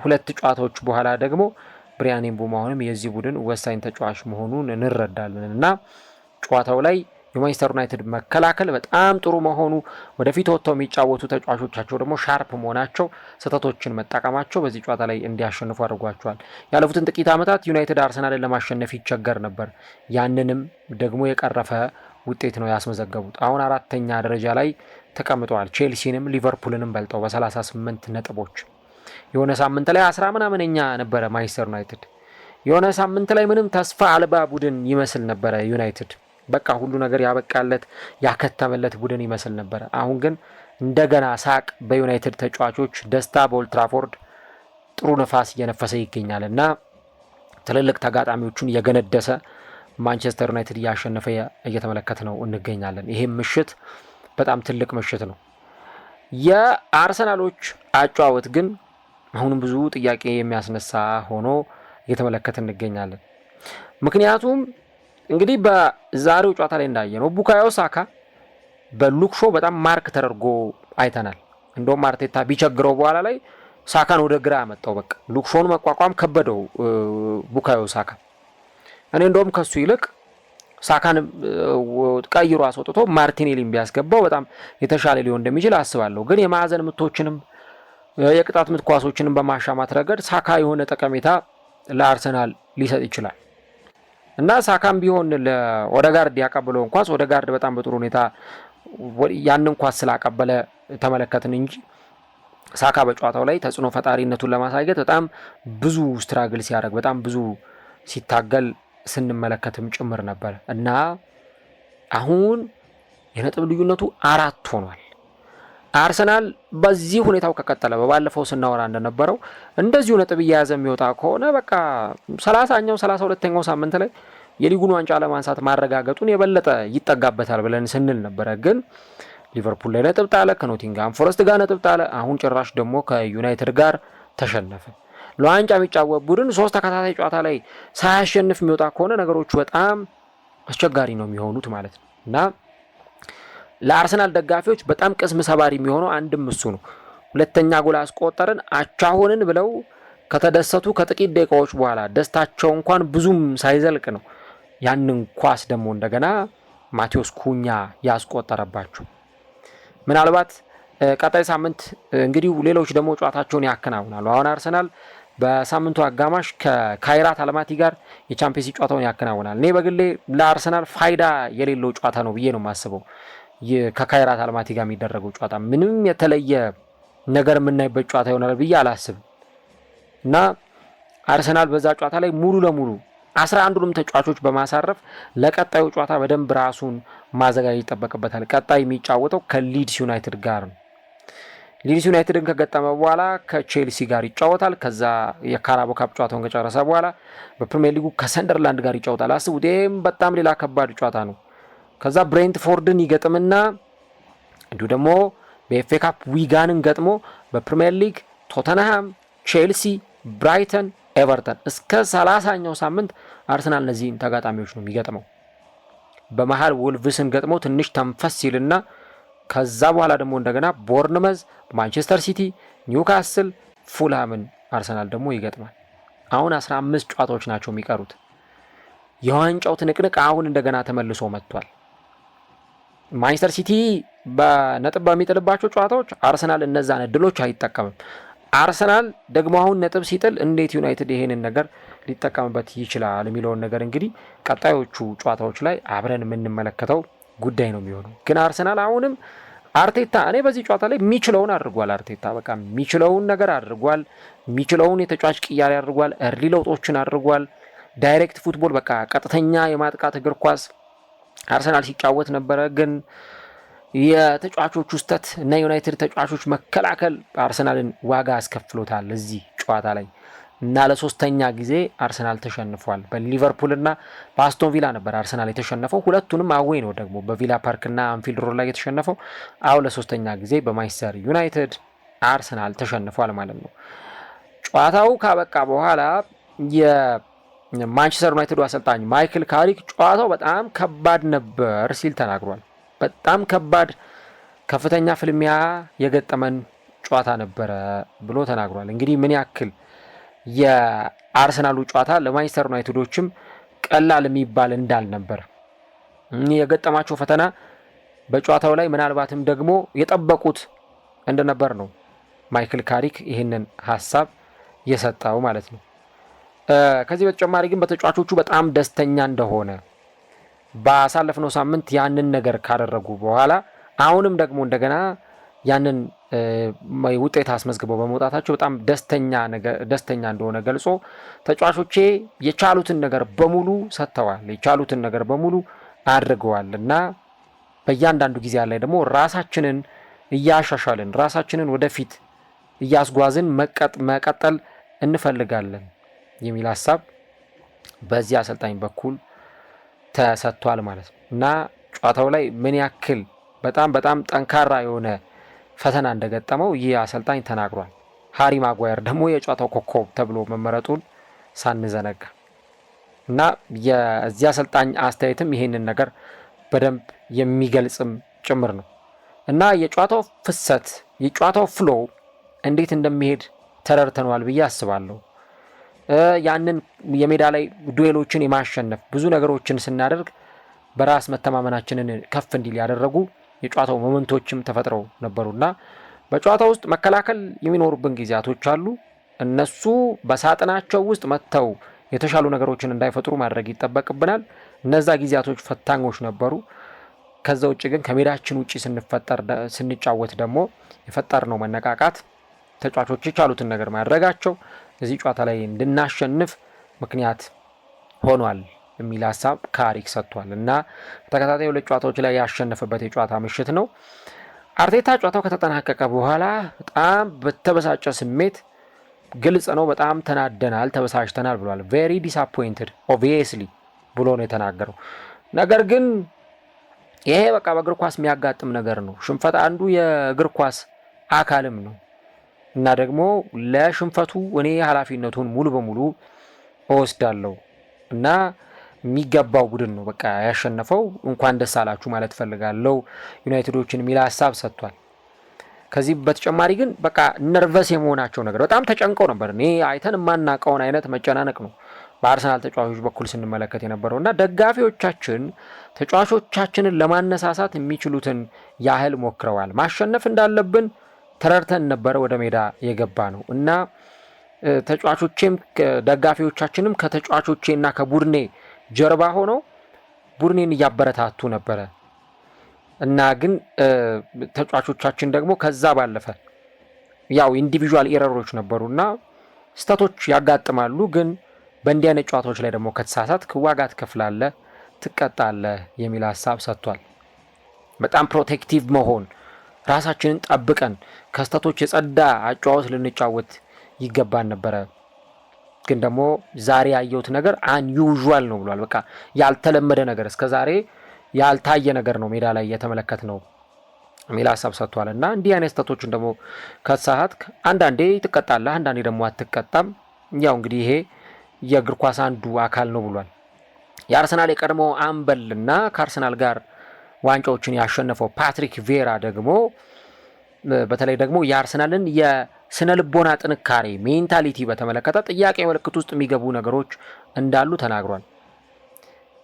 2 ጨዋታዎች በኋላ ደግሞ ብሪያን ኤምቡሞ አሁንም የዚህ ቡድን ወሳኝ ተጫዋች መሆኑን እንረዳለን እና ጨዋታው ላይ የማንቸስተር ዩናይትድ መከላከል በጣም ጥሩ መሆኑ ወደፊት ወጥተው የሚጫወቱ ተጫዋቾቻቸው ደግሞ ሻርፕ መሆናቸው ስህተቶችን መጠቀማቸው በዚህ ጨዋታ ላይ እንዲያሸንፉ አድርጓቸዋል። ያለፉትን ጥቂት ዓመታት ዩናይትድ አርሰናልን ለማሸነፍ ይቸገር ነበር። ያንንም ደግሞ የቀረፈ ውጤት ነው ያስመዘገቡት። አሁን 4ኛ ደረጃ ላይ ተቀምጠዋል። ቼልሲንም ሊቨርፑልንም በልጠው በ38 ነጥቦች። የሆነ ሳምንት ላይ 10 ምናምንኛ ነበረ ማንቸስተር ዩናይትድ። የሆነ ሳምንት ላይ ምንም ተስፋ አልባ ቡድን ይመስል ነበረ ዩናይትድ። በቃ ሁሉ ነገር ያበቃለት ያከተመለት ቡድን ይመስል ነበረ። አሁን ግን እንደገና ሳቅ በዩናይትድ ተጫዋቾች፣ ደስታ በኦልድ ትራፎርድ ጥሩ ነፋስ እየነፈሰ ይገኛል እና ትልልቅ ተጋጣሚዎቹን እየገነደሰ ማንቸስተር ዩናይትድ እያሸነፈ እየተመለከት ነው እንገኛለን። ይሄም ምሽት በጣም ትልቅ ምሽት ነው። የአርሰናሎች አጫወት ግን አሁንም ብዙ ጥያቄ የሚያስነሳ ሆኖ እየተመለከት እንገኛለን። ምክንያቱም እንግዲህ በዛሬው ጨዋታ ላይ እንዳየነው ቡካዮ ሳካ በሉክ ሾው በጣም ማርክ ተደርጎ አይተናል። እንደውም አርቴታ ቢቸግረው በኋላ ላይ ሳካን ወደ ግራ ያመጣው። በቃ ሉክ ሾውን መቋቋም ከበደው ቡካዮ ሳካ። እኔ እንደውም ከሱ ይልቅ ሳካን ቀይሮ አስወጥቶ ማርቲኔሊን ቢያስገባው በጣም የተሻለ ሊሆን እንደሚችል አስባለሁ። ግን የማዕዘን ምቶችንም የቅጣት ምት ኳሶችንም በማሻማት ረገድ ሳካ የሆነ ጠቀሜታ ለአርሰናል ሊሰጥ ይችላል እና ሳካም ቢሆን ለኦደጋርድ ያቀበለውን ኳስ ኦደጋርድ በጣም በጥሩ ሁኔታ ያንን ኳስ ስላቀበለ ተመለከትን እንጂ ሳካ በጨዋታው ላይ ተጽዕኖ ፈጣሪነቱን ለማሳየት በጣም ብዙ ስትራግል ሲያደርግ በጣም ብዙ ሲታገል ስንመለከትም ጭምር ነበር እና አሁን የነጥብ ልዩነቱ 4 ሆኗል። አርሰናል በዚህ ሁኔታው ከቀጠለ በባለፈው ስናወራ እንደነበረው እንደዚሁ ነጥብ እየያዘ የሚወጣ ከሆነ በቃ 30ኛው 32ኛው ሳምንት ላይ የሊጉን ዋንጫ ለማንሳት ማረጋገጡን የበለጠ ይጠጋበታል ብለን ስንል ነበረ። ግን ሊቨርፑል ላይ ነጥብ ጣለ፣ ከኖቲንግሃም ፎረስት ጋር ነጥብ ጣለ። አሁን ጭራሽ ደግሞ ከዩናይትድ ጋር ተሸነፈ። ለዋንጫ የሚጫወት ቡድን 3 ተከታታይ ጨዋታ ላይ ሳያሸንፍ የሚወጣ ከሆነ ነገሮቹ በጣም አስቸጋሪ ነው የሚሆኑት ማለት ነው እና ለአርሰናል ደጋፊዎች በጣም ቅስም ሰባሪ የሚሆነው አንድም እሱ ነው። 2ኛ ጎል አስቆጠርን አቻሆንን ብለው ከተደሰቱ ከጥቂት ደቂቃዎች በኋላ ደስታቸው እንኳን ብዙም ሳይዘልቅ ነው ያንን ኳስ ደግሞ እንደገና ማቴዎስ ኩኛ ያስቆጠረባቸው። ምናልባት ቀጣይ ሳምንት እንግዲህ ሌሎች ደግሞ ጨዋታቸውን ያከናውናሉ። አሁን አርሰናል በሳምንቱ አጋማሽ ከካይራት አልማቲ ጋር የቻምፒየንስ ሊግ ጨዋታውን ያከናውናል። እኔ በግሌ ለአርሰናል ፋይዳ የሌለው ጨዋታ ነው ብዬ ነው የማስበው። ከካይራት አልማቲ ጋር የሚደረገው ጨዋታ ምንም የተለየ ነገር የምናይበት ጨዋታ ይሆናል ብዬ አላስብም እና አርሰናል በዛ ጨዋታ ላይ ሙሉ ለሙሉ 11ዱንም ተጫዋቾች በማሳረፍ ለቀጣዩ ጨዋታ በደንብ ራሱን ማዘጋጀት ይጠበቅበታል። ቀጣይ የሚጫወተው ከሊድስ ዩናይትድ ጋር ነው። ሊድስ ዩናይትድን ከገጠመ በኋላ ከቼልሲ ጋር ይጫወታል። ከዛ የካራቦ ካፕ ጨዋታውን ከጨረሰ በኋላ በፕሪሚየር ሊጉ ከሰንደርላንድ ጋር ይጫወታል። አስቡት፣ ይህም በጣም ሌላ ከባድ ጨዋታ ነው። ከዛ ብሬንትፎርድን ይገጥምና እንዲሁ ደግሞ በኤፍኤ ካፕ ዊጋንን ገጥሞ በፕሪሚየር ሊግ ቶተንሃም፣ ቼልሲ፣ ብራይተን፣ ኤቨርተን እስከ 30ኛው ሳምንት አርሰናል እነዚህን ተጋጣሚዎች ነው የሚገጥመው። በመሃል ወልቭስን ገጥሞ ትንሽ ተንፈስ ሲልና ከዛ በኋላ ደግሞ እንደገና ቦርንመዝ፣ ማንቸስተር ሲቲ፣ ኒውካስል፣ ፉልሃምን አርሰናል ደግሞ ይገጥማል። አሁን 15 ጨዋታዎች ናቸው የሚቀሩት። የዋንጫው ትንቅንቅ አሁን እንደገና ተመልሶ መጥቷል። ማንቸስተር ሲቲ በነጥብ በሚጥልባቸው ጨዋታዎች አርሰናል እነዛን እድሎች አይጠቀምም። አርሰናል ደግሞ አሁን ነጥብ ሲጥል እንዴት ዩናይትድ ይሄንን ነገር ሊጠቀምበት ይችላል የሚለውን ነገር እንግዲህ ቀጣዮቹ ጨዋታዎች ላይ አብረን የምንመለከተው ጉዳይ ነው የሚሆነው። ግን አርሰናል አሁንም አርቴታ እኔ በዚህ ጨዋታ ላይ የሚችለውን አድርጓል። አርቴታ በቃ የሚችለውን ነገር አድርጓል። የሚችለውን የተጫዋች ቅያሬ አድርጓል። እርሊ ለውጦችን አድርጓል። ዳይሬክት ፉትቦል በቃ ቀጥተኛ የማጥቃት እግር ኳስ አርሰናል ሲጫወት ነበረ። ግን የተጫዋቾቹ ስህተት እና ዩናይትድ ተጫዋቾች መከላከል አርሰናልን ዋጋ አስከፍሎታል እዚህ ጨዋታ ላይ እና ለሶስተኛ ጊዜ አርሰናል ተሸንፏል። በሊቨርፑልና በአስቶን ቪላ ነበር አርሰናል የተሸነፈው። ሁለቱንም አዌይ ነው ደግሞ በቪላ ፓርክና አንፊልድ ሮድ ላይ የተሸነፈው። አሁን ለሶስተኛ ጊዜ በማንቸስተር ዩናይትድ አርሰናል ተሸንፏል ማለት ነው። ጨዋታው ካበቃ በኋላ የማንቸስተር ዩናይትዱ አሰልጣኝ ማይክል ካሪክ ጨዋታው በጣም ከባድ ነበር ሲል ተናግሯል። በጣም ከባድ ከፍተኛ ፍልሚያ የገጠመን ጨዋታ ነበረ ብሎ ተናግሯል። እንግዲህ ምን ያክል የአርሰናሉ ጨዋታ ለማንቸስተር ዩናይትዶችም ቀላል የሚባል እንዳልነበር የገጠማቸው ፈተና በጨዋታው ላይ ምናልባትም ደግሞ የጠበቁት እንደነበር ነው ማይክል ካሪክ ይህንን ሀሳብ የሰጠው ማለት ነው። ከዚህ በተጨማሪ ግን በተጫዋቾቹ በጣም ደስተኛ እንደሆነ ባሳለፍነው ሳምንት ያንን ነገር ካደረጉ በኋላ አሁንም ደግሞ እንደገና ያንን ውጤት አስመዝግበው በመውጣታቸው በጣም ደስተኛ እንደሆነ ገልጾ ተጫዋቾቼ የቻሉትን ነገር በሙሉ ሰጥተዋል፣ የቻሉትን ነገር በሙሉ አድርገዋል እና በእያንዳንዱ ጊዜ ላይ ደግሞ ራሳችንን እያሻሻልን ራሳችንን ወደፊት እያስጓዝን መቀጠል እንፈልጋለን የሚል ሀሳብ በዚህ አሰልጣኝ በኩል ተሰጥቷል ማለት ነው እና ጨዋታው ላይ ምን ያክል በጣም ጠንካራ የሆነ ፈተና እንደገጠመው ይህ አሰልጣኝ ተናግሯል። ሃሪ ማጓየር ደግሞ የጨዋታው ኮከብ ተብሎ መመረጡን ሳንዘነጋ እና የዚህ አሰልጣኝ አስተያየትም ይሄንን ነገር በደንብ የሚገልጽም ጭምር ነው እና የጨዋታው ፍሰት የጨዋታው ፍሎ እንዴት እንደሚሄድ ተረድተነዋል ብዬ አስባለሁ። ያንን የሜዳ ላይ ዱኤሎችን የማሸነፍ ብዙ ነገሮችን ስናደርግ በራስ መተማመናችንን ከፍ እንዲል ያደረጉ የጨዋታው ሞመንቶችም ተፈጥረው ነበሩና በጨዋታው ውስጥ መከላከል የሚኖሩብን ጊዜያቶች አሉ። እነሱ በሳጥናቸው ውስጥ መጥተው የተሻሉ ነገሮችን እንዳይፈጥሩ ማድረግ ይጠበቅብናል። እነዛ ጊዜያቶች ፈታኞች ነበሩ። ከዛ ውጭ ግን ከሜዳችን ውጭ ስንጫወት ደግሞ የፈጠርነው መነቃቃት ተጫዋቾች የቻሉትን ነገር ማድረጋቸው እዚህ ጨዋታ ላይ እንድናሸንፍ ምክንያት ሆኗል የሚል ሀሳብ ካሪክ ሰጥቷል እና ተከታታይ ሁለት ጨዋታዎች ላይ ያሸነፈበት የጨዋታ ምሽት ነው። አርቴታ ጨዋታው ከተጠናቀቀ በኋላ በጣም በተበሳጨ ስሜት ግልጽ ነው በጣም ተናደናል፣ ተበሳጭተናል ብሏል። ቬሪ ዲስአፖይንትድ ኦብቪየስሊ ብሎ ነው የተናገረው። ነገር ግን ይሄ በቃ በእግር ኳስ የሚያጋጥም ነገር ነው። ሽንፈት አንዱ የእግር ኳስ አካልም ነው እና ደግሞ ለሽንፈቱ እኔ ኃላፊነቱን ሙሉ በሙሉ እወስዳለሁ እና የሚገባው ቡድን ነው በቃ ያሸነፈው፣ እንኳን ደስ አላችሁ ማለት ፈልጋለሁ ዩናይትዶችን የሚል ሀሳብ ሰጥቷል። ከዚህ በተጨማሪ ግን በቃ ነርቨስ የመሆናቸው ነገር በጣም ተጨንቀው ነበር። እኔ አይተን የማናውቀውን አይነት መጨናነቅ ነው በአርሰናል ተጫዋቾች በኩል ስንመለከት የነበረው እና ደጋፊዎቻችን ተጫዋቾቻችንን ለማነሳሳት የሚችሉትን ያህል ሞክረዋል። ማሸነፍ እንዳለብን ተረድተን ነበረ ወደ ሜዳ የገባ ነው እና ተጫዋቾቼም ደጋፊዎቻችንም ከተጫዋቾቼና ከቡድኔ ጀርባ ሆነው ቡድኔን እያበረታቱ ነበረ እና ግን ተጫዋቾቻችን ደግሞ ከዛ ባለፈ ያው ኢንዲቪዥዋል ኤረሮች ነበሩና ስህተቶች ያጋጥማሉ። ግን በእንዲህ አይነት ጨዋታዎች ላይ ደግሞ ከተሳሳትክ ዋጋ ትከፍላለህ፣ ትቀጣለህ የሚል ሀሳብ ሰጥቷል። በጣም ፕሮቴክቲቭ መሆን ራሳችንን ጠብቀን ከስተቶች የጸዳ አጨዋወት ልንጫወት ይገባን ነበረ። ግን ደግሞ ዛሬ ያየሁት ነገር አንዩዥዋል ነው ብሏል። በቃ ያልተለመደ ነገር እስከ ዛሬ ያልታየ ነገር ነው ሜዳ ላይ የተመለከት ነው የሚል ሀሳብ ሰጥቷል እና እንዲህ አይነት ስተቶችን ደግሞ ከተሳሳትክ አንዳንዴ ትቀጣለህ፣ አንዳንዴ ደግሞ አትቀጣም። ያው እንግዲህ ይሄ የእግር ኳስ አንዱ አካል ነው ብሏል። የአርሰናል የቀድሞ አምበልና ከአርሰናል ጋር ዋንጫዎችን ያሸነፈው ፓትሪክ ቬራ ደግሞ በተለይ ደግሞ የአርሰናልን የስነ ልቦና ጥንካሬ ሜንታሊቲ በተመለከተ ጥያቄ ምልክት ውስጥ የሚገቡ ነገሮች እንዳሉ ተናግሯል።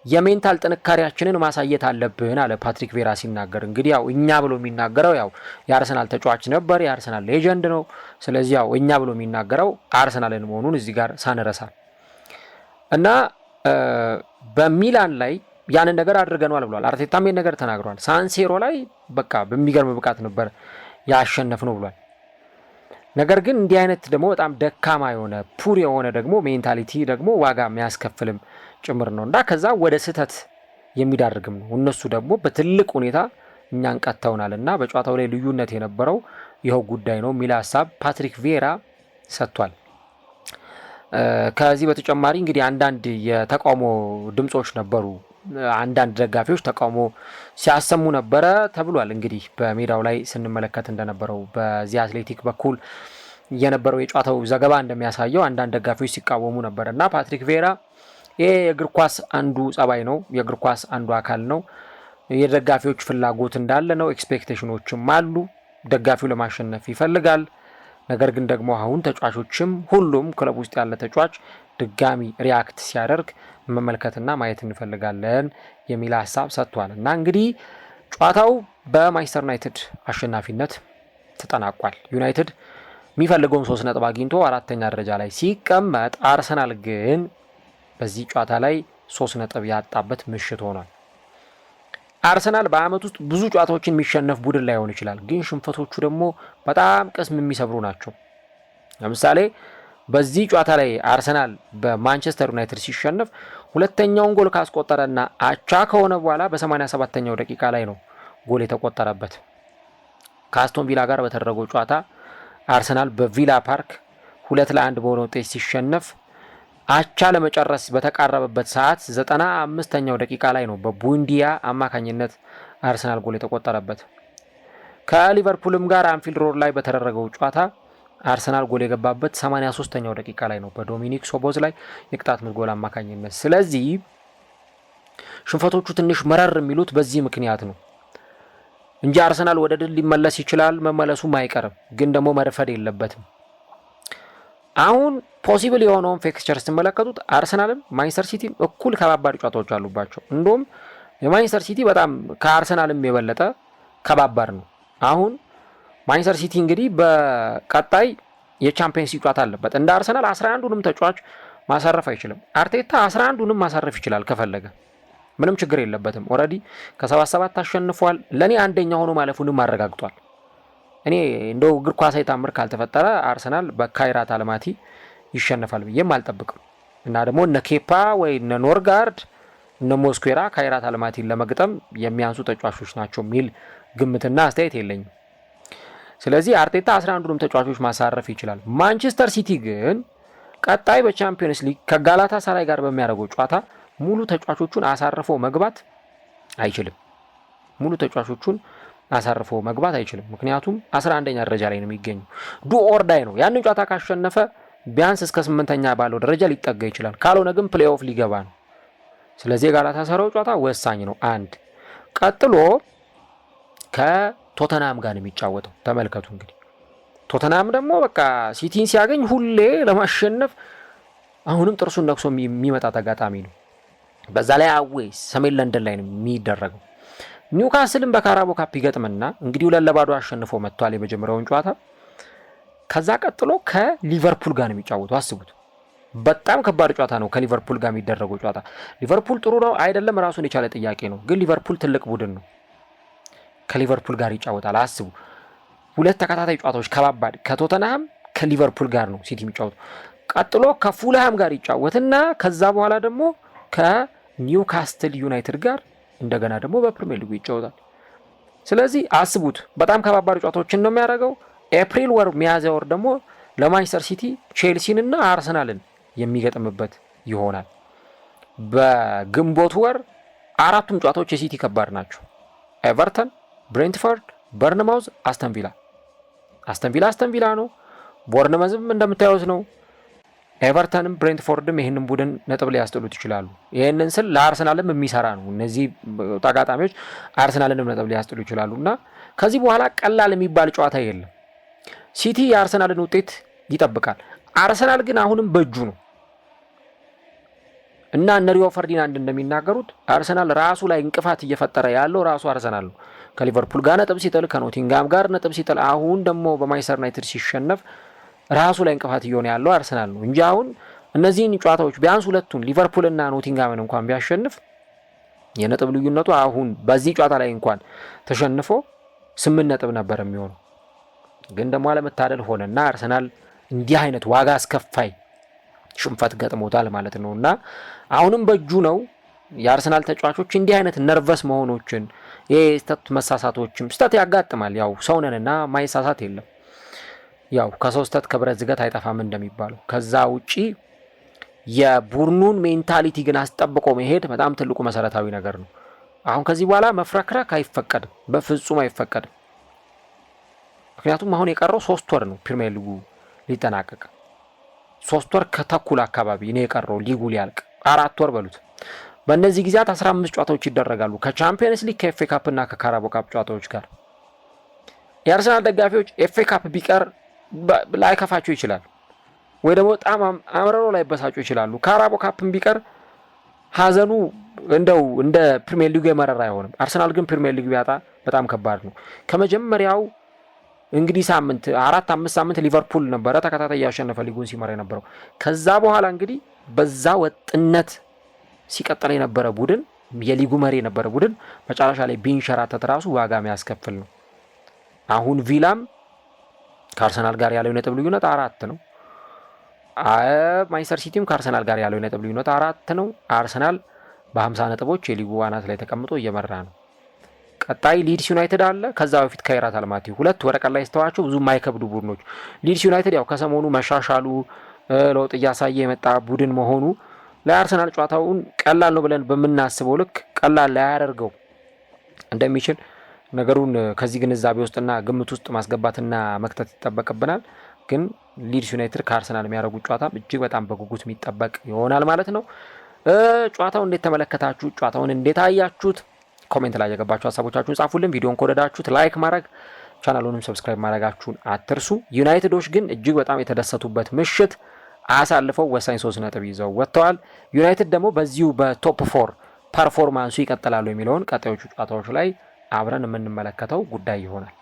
የሜንታል ጥንካሬያችንን ማሳየት አለብን አለ ፓትሪክ ቬራ ሲናገር። እንግዲህ ያው እኛ ብሎ የሚናገረው ያው የአርሰናል ተጫዋች ነበር፣ የአርሰናል ሌጀንድ ነው። ስለዚህ ያው እኛ ብሎ የሚናገረው አርሰናልን መሆኑን እዚህ ጋር ሳንረሳ እና በሚላን ላይ ያንን ነገር አድርገናል ብሏል። አርቴታም ይሄን ነገር ተናግሯል። ሳንሴሮ ላይ በቃ በሚገርም ብቃት ነበር ያሸነፍ ነው ብሏል። ነገር ግን እንዲህ አይነት ደግሞ በጣም ደካማ የሆነ ፑር የሆነ ደግሞ ሜንታሊቲ ደግሞ ዋጋ የሚያስከፍልም ጭምር ነው እና ከዛ ወደ ስህተት የሚዳርግም ነው። እነሱ ደግሞ በትልቅ ሁኔታ እኛን ቀጥተውናል እና በጨዋታው ላይ ልዩነት የነበረው ይኸው ጉዳይ ነው የሚል ሀሳብ ፓትሪክ ቬራ ሰጥቷል። ከዚህ በተጨማሪ እንግዲህ አንዳንድ የተቃውሞ ድምጾች ነበሩ። አንዳንድ ደጋፊዎች ተቃውሞ ሲያሰሙ ነበረ ተብሏል። እንግዲህ በሜዳው ላይ ስንመለከት እንደነበረው በዚህ አትሌቲክ በኩል የነበረው የጨዋታው ዘገባ እንደሚያሳየው አንዳንድ ደጋፊዎች ሲቃወሙ ነበር እና ፓትሪክ ቬራ ይሄ የእግር ኳስ አንዱ ጸባይ ነው፣ የእግር ኳስ አንዱ አካል ነው። የደጋፊዎች ፍላጎት እንዳለ ነው፣ ኤክስፔክቴሽኖችም አሉ። ደጋፊው ለማሸነፍ ይፈልጋል። ነገር ግን ደግሞ አሁን ተጫዋቾችም ሁሉም ክለብ ውስጥ ያለ ተጫዋች ድጋሚ ሪያክት ሲያደርግ መመልከትና ማየት እንፈልጋለን የሚል ሀሳብ ሰጥቷል እና እንግዲህ ጨዋታው በማንቸስተር ዩናይትድ አሸናፊነት ተጠናቋል። ዩናይትድ የሚፈልገውን 3 ነጥብ አግኝቶ 4ኛ ደረጃ ላይ ሲቀመጥ፣ አርሰናል ግን በዚህ ጨዋታ ላይ 3 ነጥብ ያጣበት ምሽት ሆኗል። አርሰናል በአመት ውስጥ ብዙ ጨዋታዎችን የሚሸነፍ ቡድን ላይሆን ይችላል፣ ግን ሽንፈቶቹ ደግሞ በጣም ቅስም የሚሰብሩ ናቸው። ለምሳሌ በዚህ ጨዋታ ላይ አርሰናል በማንቸስተር ዩናይትድ ሲሸነፍ ሁለተኛውን ጎል ካስቆጠረና አቻ ከሆነ በኋላ በ87ኛው ደቂቃ ላይ ነው ጎል የተቆጠረበት። ከአስቶን ቪላ ጋር በተደረገው ጨዋታ አርሰናል በቪላ ፓርክ 2-1 በሆነ ውጤት ሲሸነፍ አቻ ለመጨረስ በተቃረበበት ሰዓት 95ኛው ደቂቃ ላይ ነው በቡንዲያ አማካኝነት አርሰናል ጎል የተቆጠረበት። ከሊቨርፑልም ጋር አንፊልድ ሮድ ላይ በተደረገው ጨዋታ አርሰናል ጎል የገባበት 83ኛው ደቂቃ ላይ ነው በዶሚኒክ ሶቦዝ ላይ የቅጣት ምት ጎል አማካኝነት። ስለዚህ ሽንፈቶቹ ትንሽ መረር የሚሉት በዚህ ምክንያት ነው እንጂ አርሰናል ወደ ድል ሊመለስ ይችላል፣ መመለሱም አይቀርም። ግን ደግሞ መርፈድ የለበትም። አሁን ፖሲብል የሆነውን ፊክስቸር ስትመለከቱት አርሰናልም ማንቸስተር ሲቲም እኩል ከባባድ ጨዋታዎች አሉባቸው። እንደውም የማንቸስተር ሲቲ በጣም ከአርሰናልም የበለጠ ከባባድ ነው። አሁን ማንቸስተር ሲቲ እንግዲህ በቀጣይ የቻምፒየንስ ሊግ ጨዋታ አለበት። እንደ አርሰናል 11ዱንም ተጫዋች ማሳረፍ አይችልም። አርቴታ 11ዱንም ማሳረፍ ይችላል ከፈለገ፣ ምንም ችግር የለበትም። ኦልሬዲ ከ77 አሸንፏል። ለኔ አንደኛ ሆኖ ማለፉንም አረጋግጧል። እኔ እንደው እግር ኳሳዊ ታምር ካልተፈጠረ አርሰናል በካይራት አልማቲ ይሸነፋል ብዬም አልጠብቅም እና ደግሞ እነ ኬፓ ወይ እነ ኖርጋርድ እነ ሞስኩዌራ ካይራት አልማቲን ለመግጠም የሚያንሱ ተጫዋቾች ናቸው የሚል ግምትና አስተያየት የለኝም። ስለዚህ አርቴታ 11ዱንም ተጫዋቾች ማሳረፍ ይችላል። ማንቸስተር ሲቲ ግን ቀጣይ በቻምፒየንስ ሊግ ከጋላታ ሳራይ ጋር በሚያደርገው ጨዋታ ሙሉ ተጫዋቾቹን አሳርፎ መግባት አይችልም። ሙሉ ተጫዋቾቹን አሳርፎ መግባት አይችልም። ምክንያቱም 11ኛ ደረጃ ላይ ነው የሚገኘው። ዱ ኦር ዳይ ነው። ያንን ጨዋታ ካሸነፈ ቢያንስ እስከ 8ኛ ባለው ደረጃ ሊጠጋ ይችላል። ካልሆነ ግን ፕሌይኦፍ ሊገባ ነው። ስለዚህ የጋላታ ሳራዩ ጨዋታ ወሳኝ ነው። አንድ ቀጥሎ ከቶተናም ጋር ነው የሚጫወተው። ተመልከቱ እንግዲህ ቶተናም ደግሞ በቃ ሲቲን ሲያገኝ ሁሌ ለማሸነፍ አሁንም ጥርሱን ነክሶ የሚመጣ ተጋጣሚ ነው። በዛ ላይ አዌይ ሰሜን ለንደን ላይ ነው የሚደረገው። ኒውካስልም በካራቦ ካፕ ይገጥምና እንግዲህ 2-0 አሸንፎ መጥቷል የመጀመሪያውን ጨዋታ። ከዛ ቀጥሎ ከሊቨርፑል ጋር ነው የሚጫወተው። አስቡት፣ በጣም ከባድ ጨዋታ ነው ከሊቨርፑል ጋር የሚደረገው ጨዋታ። ሊቨርፑል ጥሩ ነው አይደለም ራሱን የቻለ ጥያቄ ነው፣ ግን ሊቨርፑል ትልቅ ቡድን ነው። ከሊቨርፑል ጋር ይጫወታል። አስቡ፣ 2 ተከታታይ ጨዋታዎች ከባባድ ከቶተንሃም ከሊቨርፑል ጋር ነው ሲቲ የሚጫወተው። ቀጥሎ ከፉልሃም ጋር ይጫወትና ከዛ በኋላ ደግሞ ከኒውካስትል ዩናይትድ ጋር እንደገና ደግሞ በፕሪሚየር ሊጉ ይጫወታል። ስለዚህ አስቡት፣ በጣም ከባባድ ጨዋታዎችን ነው የሚያደርገው። ኤፕሪል ወር ሚያዝያ ወር ደግሞ ለማንቸስተር ሲቲ ቼልሲንና አርሰናልን የሚገጥምበት ይሆናል። በግንቦት ወር 4ቱም ጨዋታዎች የሲቲ ከባድ ናቸው። ኤቨርተን፣ ብሬንትፈርድ፣ በርንማውዝ፣ አስተን ቪላ ነው። ቦርንመዝም እንደምታዩት ነው። ኤቨርተንም ብሬንትፎርድም ይህንን ቡድን ነጥብ ሊያስጥሉት ይችላሉ። ይህንን ስል ለአርሰናልም የሚሰራ ነው። እነዚህ ተጋጣሚዎች አርሰናልንም ነጥብ ሊያስጥሉ ይችላሉ እና ከዚህ በኋላ ቀላል የሚባል ጨዋታ የለም። ሲቲ የአርሰናልን ውጤት ይጠብቃል። አርሰናል ግን አሁንም በእጁ ነው እና እነ ሪዮ ፈርዲናንድ እንደሚናገሩት አርሰናል ራሱ ላይ እንቅፋት እየፈጠረ ያለው ራሱ አርሰናል ነው። ከሊቨርፑል ጋር ነጥብ ሲጥል፣ ከኖቲንጋም ጋር ነጥብ ሲጥል፣ አሁን ደግሞ በማንቸስተር ዩናይትድ ሲሸነፍ ራሱ ላይ እንቅፋት እየሆነ ያለው አርሰናል ነው እንጂ አሁን እነዚህን ጨዋታዎች ቢያንስ ሁለቱን ሊቨርፑልና ኖቲንጋምን እንኳን ቢያሸንፍ የነጥብ ልዩነቱ አሁን በዚህ ጨዋታ ላይ እንኳን ተሸንፎ 8 ነጥብ ነበር የሚሆነው። ግን ደግሞ አለመታደል ሆነና አርሰናል እንዲህ አይነት ዋጋ አስከፋይ ሽንፈት ገጥሞታል ማለት ነው እና አሁንም በእጁ ነው። የአርሰናል ተጫዋቾች እንዲህ አይነት ነርቨስ መሆኖችን የስተት መሳሳቶችም ስተት ያጋጥማል። ያው ሰውነንና ማይሳሳት የለም። ያው ከሰው ስተት ከብረት ዝገት አይጠፋም እንደሚባለው። ከዛ ውጪ የቡድኑን ሜንታሊቲ ግን አስጠብቆ መሄድ በጣም ትልቁ መሰረታዊ ነገር ነው። አሁን ከዚህ በኋላ መፍረክረክ አይፈቀድም፣ በፍጹም አይፈቀድም። ምክንያቱም አሁን የቀረው 3 ወር ነው ፕሪሚየር ሊጉ ሊጠናቀቅ፣ 3 ወር ከተኩል አካባቢ ነው የቀረው ሊጉ ሊያልቅ፣ 4 ወር በሉት። በእነዚህ ጊዜያት 15 ጨዋታዎች ይደረጋሉ ከቻምፒየንስ ሊግ ከኤፍኤ ካፕ እና ከካራቦ ካፕ ጨዋታዎች ጋር። የአርሰናል ደጋፊዎች ኤፍኤ ካፕ ቢቀር ላይከፋቸው ይችላል፣ ወይ ደግሞ በጣም አምረሮ ላይበሳጩ ይችላሉ። ካራቦ ካፕም ቢቀር ሀዘኑ እንደው እንደ ፕሪሚየር ሊጉ የመረራ አይሆንም። አርሰናል ግን ፕሪሚየር ሊግ ቢያጣ በጣም ከባድ ነው። ከመጀመሪያው እንግዲህ ሳምንት 4-5 ሳምንት ሊቨርፑል ነበረ ተከታታይ ያሸነፈ ሊጉን ሲመራ የነበረው። ከዛ በኋላ እንግዲህ በዛ ወጥነት ሲቀጥል የነበረ ቡድን የሊጉ መሪ የነበረ ቡድን መጨረሻ ላይ ቢንሸራተት ራሱ ዋጋ የሚያስከፍል ነው። አሁን ቪላም ከአርሰናል ጋር ያለው ነጥብ ልዩነት 4 ነው። ማንቸስተር ሲቲም ከአርሰናል ጋር ያለው ነጥብ ልዩነት 4 ነው። አርሰናል በ50 ነጥቦች የሊጉ አናት ላይ ተቀምጦ እየመራ ነው። ቀጣይ ሊድስ ዩናይትድ አለ። ከዛ በፊት ከይራት አልማቲ ሁለት ወረቀት ላይ ስተዋቸው ብዙ የማይከብዱ ቡድኖች። ሊድስ ዩናይትድ ያው ከሰሞኑ መሻሻሉ ለውጥ እያሳየ የመጣ ቡድን መሆኑ ለአርሰናል ጨዋታውን ቀላል ነው ብለን በምናስበው ልክ ቀላል ላያደርገው እንደሚችል ነገሩን ከዚህ ግንዛቤ ውስጥና ግምት ውስጥ ማስገባትና መክተት ይጠበቅብናል። ግን ሊድስ ዩናይትድ ከአርሰናል የሚያደርጉት ጨዋታ እጅግ በጣም በጉጉት የሚጠበቅ ይሆናል ማለት ነው። ጨዋታውን እንዴት ተመለከታችሁ? ጨዋታውን እንዴት አያችሁት? ኮሜንት ላይ የገባችሁ ሀሳቦቻችሁን ጻፉልን። ቪዲዮን ከወደዳችሁት ላይክ ማድረግ፣ ቻናሉንም ሰብስክራይብ ማድረጋችሁን አትርሱ። ዩናይትዶች ግን እጅግ በጣም የተደሰቱበት ምሽት አሳልፈው ወሳኝ 3 ነጥብ ይዘው ወጥተዋል። ዩናይትድ ደግሞ በዚሁ በቶፕ 4 ፐርፎርማንሱ ይቀጥላሉ የሚለውን ቀጣዮቹ ጨዋታዎች ላይ አብረን የምንመለከተው ጉዳይ ይሆናል።